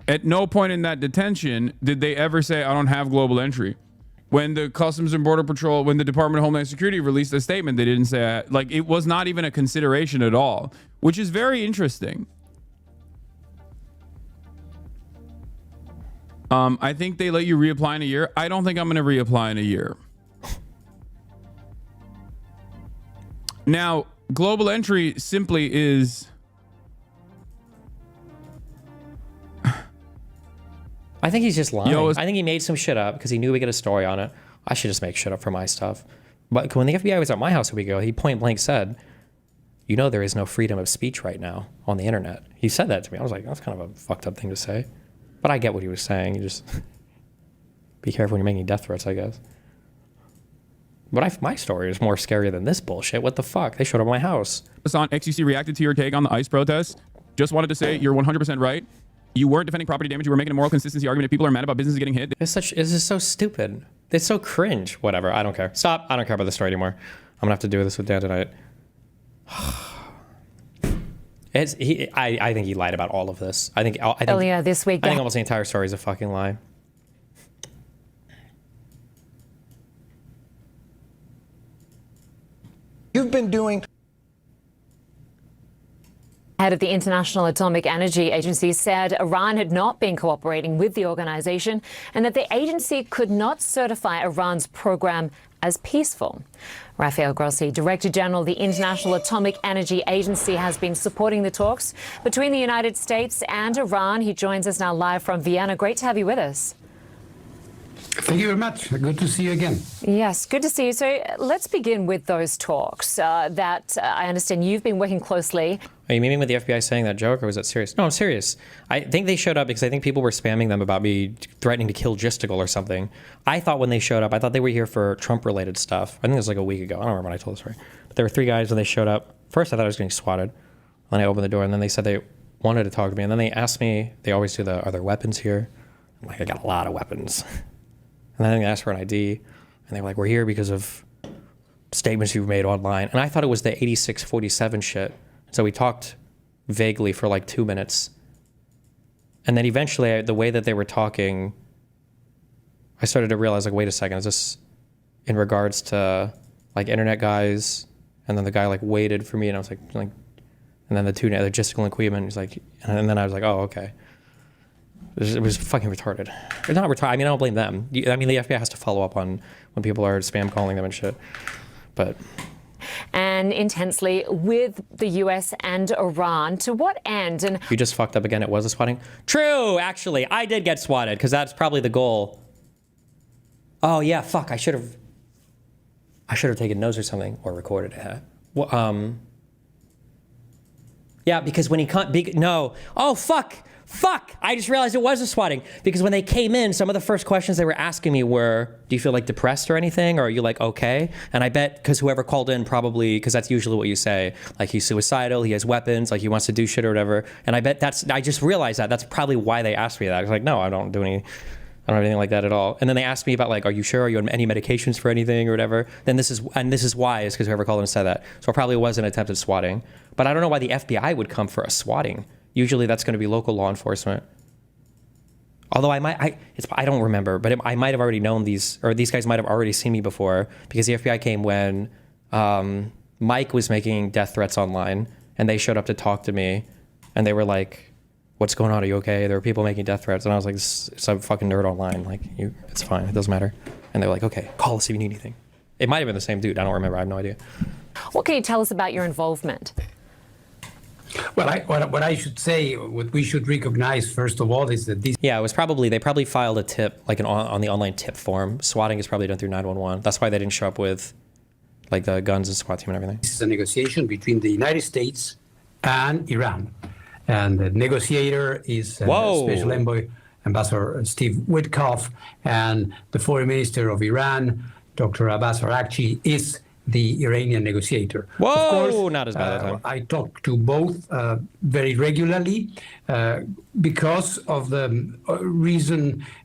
At no point in that detention did they ever say, I don't have global entry. When the Customs and Border Patrol, when the Department of Homeland Security released a statement, they didn't say, like, it was not even a consideration at all, which is very interesting. I think they let you reapply in a year. I don't think I'm going to reapply in a year. Now, global entry simply is... I think he's just lying. I think he made some shit up because he knew we'd get a story on it. I should just make shit up for my stuff. But when the FBI was at my house a week ago, he point blank said, you know there is no freedom of speech right now on the internet. He said that to me. I was like, that's kind of a fucked up thing to say. But I get what he was saying. You just be careful when you're making death threats, I guess. But my story is more scary than this bullshit. What the fuck? They showed up at my house. Hasan, XUC reacted to your take on the ICE protests. Just wanted to say you're 100% right. You weren't defending property damage. You were making a moral consistency argument. If people are mad about businesses getting hit. This is so stupid. It's so cringe. Whatever. I don't care. Stop. I don't care about the story anymore. I'm going to have to do this with Dan tonight. I think he lied about all of this. I think earlier this week. I think almost the entire story is a fucking lie. You've been doing. Head of the International Atomic Energy Agency said Iran had not been cooperating with the organization and that the agency could not certify Iran's program as peaceful. Rafael Grossi, Director General of the International Atomic Energy Agency, has been supporting the talks between the United States and Iran. He joins us now live from Vienna. Great to have you with us. Thank you very much. Good to see you again. Yes, good to see you. So let's begin with those talks that I understand you've been working closely. Are you meeting with the FBI saying that joke, or was that serious? No, I'm serious. I think they showed up because I think people were spamming them about me threatening to kill Gisticle or something. I thought when they showed up, I thought they were here for Trump-related stuff. I think it was like a week ago. I don't remember when I told the story. But there were 3 guys when they showed up. First, I thought I was getting swatted. Then I opened the door, and then they said they wanted to talk to me. And then they asked me, they always do are there weapons here? I'm like, I got a lot of weapons. And then they asked for an ID, and they were like, we're here because of statements you've made online. And I thought it was the 8647 shit. So we talked vaguely for like 2 minutes. And then eventually, the way that they were talking, I started to realize, like, wait a second, is this in regards to like internet guys? And then the guy like waited for me, and I was like, and then the logistical equipment. He's like, and then I was like, oh, okay. It was fucking retarded. It's not retarded. I mean, I don't blame them. I mean, the FBI has to follow up on when people are spam calling them and shit. But. And intensely with the US and Iran. To what end? And you just fucked up again. It was a swatting. True, actually, I did get swatted because that's probably the goal. Oh yeah, fuck. I should have taken notes or something or recorded it. Well, yeah, because when he can't. No. Oh fuck. Fuck! I just realized it was a swatting because when they came in, some of the first questions they were asking me were, do you feel like depressed or anything? Or are you like okay? And I bet because whoever called in probably, because that's usually what you say, like he's suicidal, he has weapons, like he wants to do shit or whatever. And I bet I just realized that's probably why they asked me that. I was like, no, I don't have anything like that at all. And then they asked me about like, are you sure? Are you on any medications for anything or whatever? Then this is why is because whoever called in said that. So it probably was an attempted swatting. But I don't know why the FBI would come for a swatting. Usually that's going to be local law enforcement. Although I don't remember, but I might have already known these guys might have already seen me before because the FBI came when Mike was making death threats online and they showed up to talk to me and they were like, what's going on? Are you okay? There were people making death threats. And I was like, it's a fucking nerd online. Like, it's fine. It doesn't matter. And they were like, okay, call us if you need anything. It might have been the same dude. I don't remember. I have no idea. What can you tell us about your involvement? Well, what I should say, what we should recognize, first of all, is that this... Yeah, it was they probably filed a tip, like on the online tip form. Swatting is probably done through 911. That's why they didn't show up with, like, the guns and SWAT team and everything. This is a negotiation between the United States and Iran. And the negotiator is Special Envoy Ambassador Steve Witkoff, and the Foreign Minister of Iran, Dr. Abbas Araghchi, is the Iranian negotiator. Whoa, of course, not as bad that time. I talk to both very regularly because of the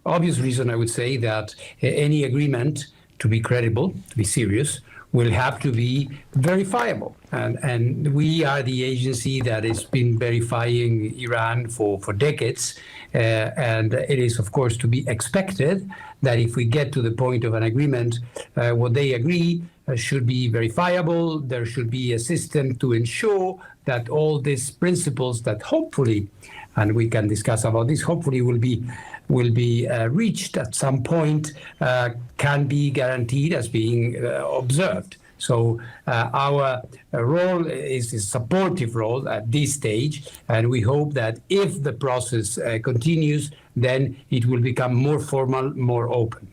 obvious reason, I would say, that any agreement, to be credible, to be serious, will have to be verifiable. And we are the agency that has been verifying Iran for decades. And it is, of course, to be expected that if we get to the point of an agreement, what they agree should be verifiable. There should be a system to ensure that all these principles that hopefully, and we can discuss about this, hopefully will be reached at some point, can be guaranteed as being observed. So our role is a supportive role at this stage, and we hope that if the process continues, then it will become more formal, more open.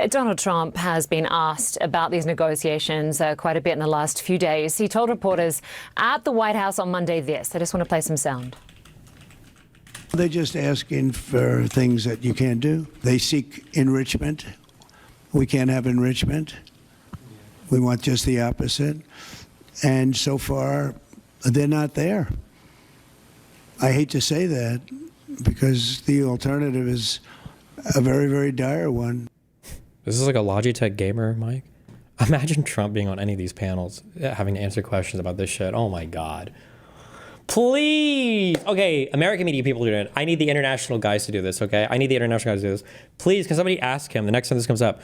Donald Trump has been asked about these negotiations quite a bit in the last few days. He told reporters at the White House on Monday this. I just want to play some sound. They're just asking for things that you can't do. They seek enrichment. We can't have enrichment. We want just the opposite. And so far, they're not there. I hate to say that because the alternative is a very, very dire one. This is like a Logitech gamer mic. Imagine Trump being on any of these panels, having to answer questions about this shit. Oh my God. Please. Okay, American media people doing it. I need the international guys to do this, okay? I need the international guys to do this. Please, can somebody ask him the next time this comes up?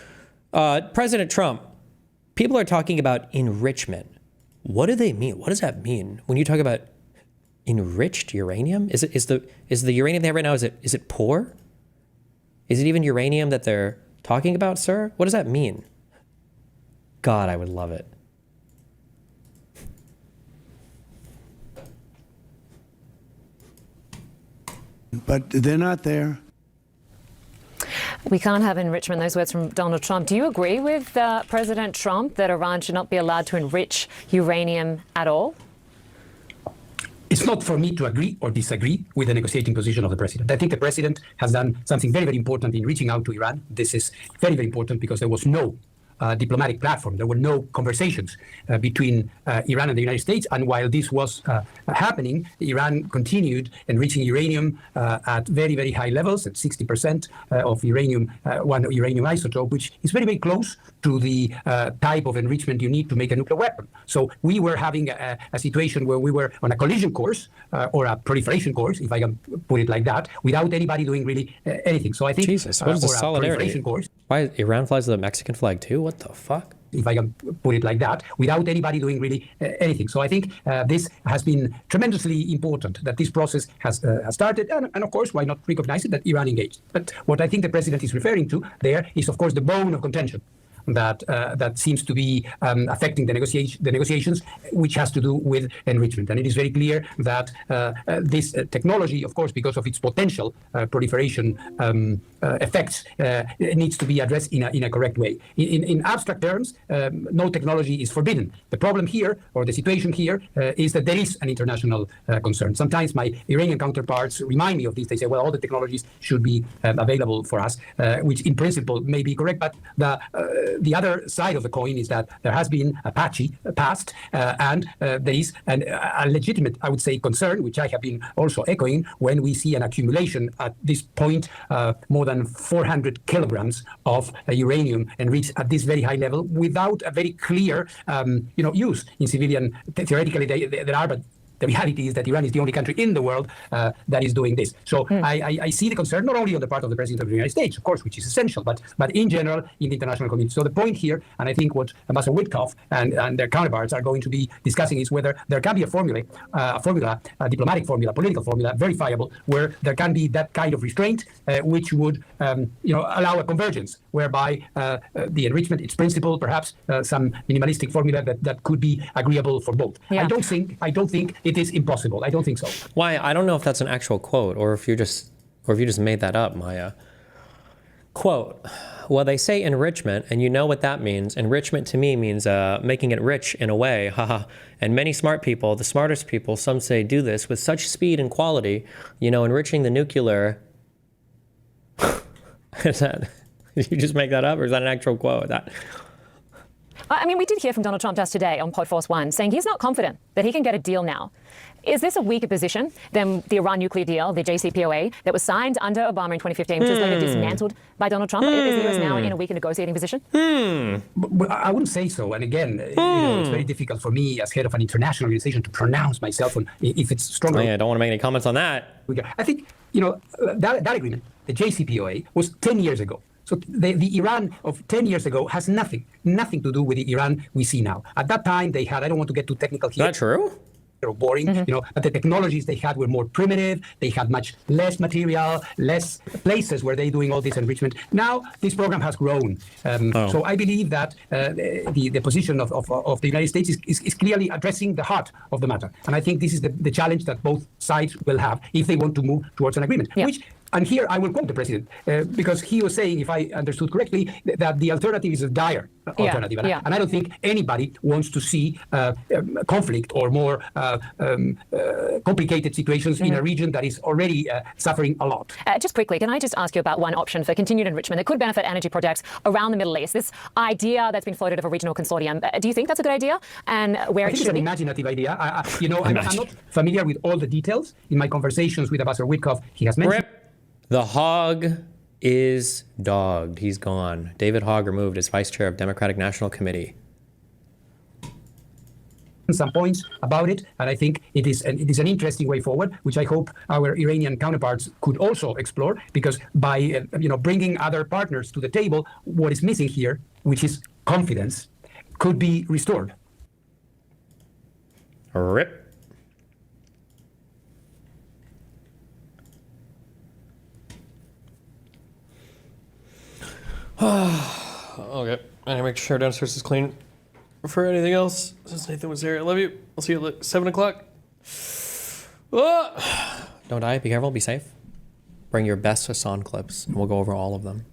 President Trump, people are talking about enrichment. What do they mean? What does that mean? When you talk about enriched uranium? Is the uranium they have right now, is it poor? Is it even uranium that they're talking about, sir? What does that mean? God, I would love it. But they're not there. We can't have enrichment. Those words from Donald Trump. Do you agree with President Trump that Iran should not be allowed to enrich uranium at all? It's not for me to agree or disagree with the negotiating position of the president. I think the president has done something very, very important in reaching out to Iran. This is very, very important because there was no diplomatic platform. There were no conversations between Iran and the United States. And while this was happening, Iran continued enriching uranium at very, very high levels, at 60% of uranium, one uranium isotope, which is very, very close to the type of enrichment you need to make a nuclear weapon. So we were having a situation where we were on a collision course or a proliferation course, if I can put it like that, without anybody doing really anything. So I think Jesus, what is the solidarity? Course, why Iran flies the Mexican flag too? What the fuck? If I can put it like that, without anybody doing really anything. So I think this has been tremendously important that this process has started. And of course, why not recognize it that Iran engaged? But what I think the president is referring to there is, of course, the bone of contention that seems to be affecting the negotiations, which has to do with enrichment. And it is very clear that this technology, of course, because of its potential proliferation effects, needs to be addressed in a correct way. In abstract terms, no technology is forbidden. The problem here, or the situation here, is that there is an international concern. Sometimes my Iranian counterparts remind me of this. They say, well, all the technologies should be available for us, which in principle may be correct, but the other side of the coin is that there has been a patchy past, and there is a legitimate, I would say, concern, which I have been also echoing, when we see an accumulation at this point, more than 400 kilograms of uranium enriched at this very high level without a very clear, use in civilian. Theoretically, there are, but the reality is that Iran is the only country in the world that is doing this. So I see the concern not only on the part of the President of the United States, of course, which is essential, but in general in the international community. So the point here, and I think what Ambassador Witkoff and their counterparts are going to be discussing, is whether there can be a diplomatic formula, political formula, verifiable, where there can be that kind of restraint, which would allow a convergence, whereby the enrichment, its principle, perhaps some minimalistic formula that could be agreeable for both. Yeah. I don't think it is impossible. I don't think so. Why? I don't know if that's an actual quote or if you just made that up, Maya. Quote, well, they say enrichment, and you know what that means. Enrichment to me means making it rich in a way, haha. And many smart people, the smartest people, some say, do this with such speed and quality, enriching the nuclear. Is that, did you just make that up, or is that an actual quote? I mean, we did hear from Donald Trump just today on Podforce One saying he's not confident that he can get a deal now. Is this a weaker position than the Iran nuclear deal, the JCPOA, that was signed under Obama in 2015, which was later dismantled by Donald Trump? Is the U.S. now in a weaker negotiating position? But I wouldn't say so. And again, it's very difficult for me as head of an international organization to pronounce myself on if it's stronger. I don't want to make any comments on that. I think, that agreement, the JCPOA, was 10 years ago. So the Iran of 10 years ago has nothing to do with the Iran we see now. At that time, they had, I don't want to get too technical here. Is that true? They were boring, but the technologies they had were more primitive. They had much less material, less places where they're doing all this enrichment. Now, this program has grown. So I believe that the position of the United States is clearly addressing the heart of the matter. And I think this is the challenge that both sides will have if they want to move towards an agreement, and here I will quote the president, because he was saying, if I understood correctly, that the alternative is a dire alternative. And I don't think anybody wants to see conflict or more complicated situations in a region that is already suffering a lot. Just quickly, can I just ask you about one option for continued enrichment that could benefit energy projects around the Middle East? This idea that's been floated of a regional consortium. Do you think that's a good idea? And where I think it's an imaginative idea. I'm not familiar with all the details. In my conversations with Ambassador Witkoff, he has mentioned... The hog is dogged. He's gone. David Hogg removed as vice chair of Democratic National Committee. Some points about it, and I think it is an interesting way forward, which I hope our Iranian counterparts could also explore, because by bringing other partners to the table, what is missing here, which is confidence, could be restored. Rip. Okay, I need to make sure downstairs is clean. For anything else, since Nathan was here, I love you. I'll see you at 7 o'clock. Don't die. Be careful. Be safe. Bring your best Hasan clips, and we'll go over all of them.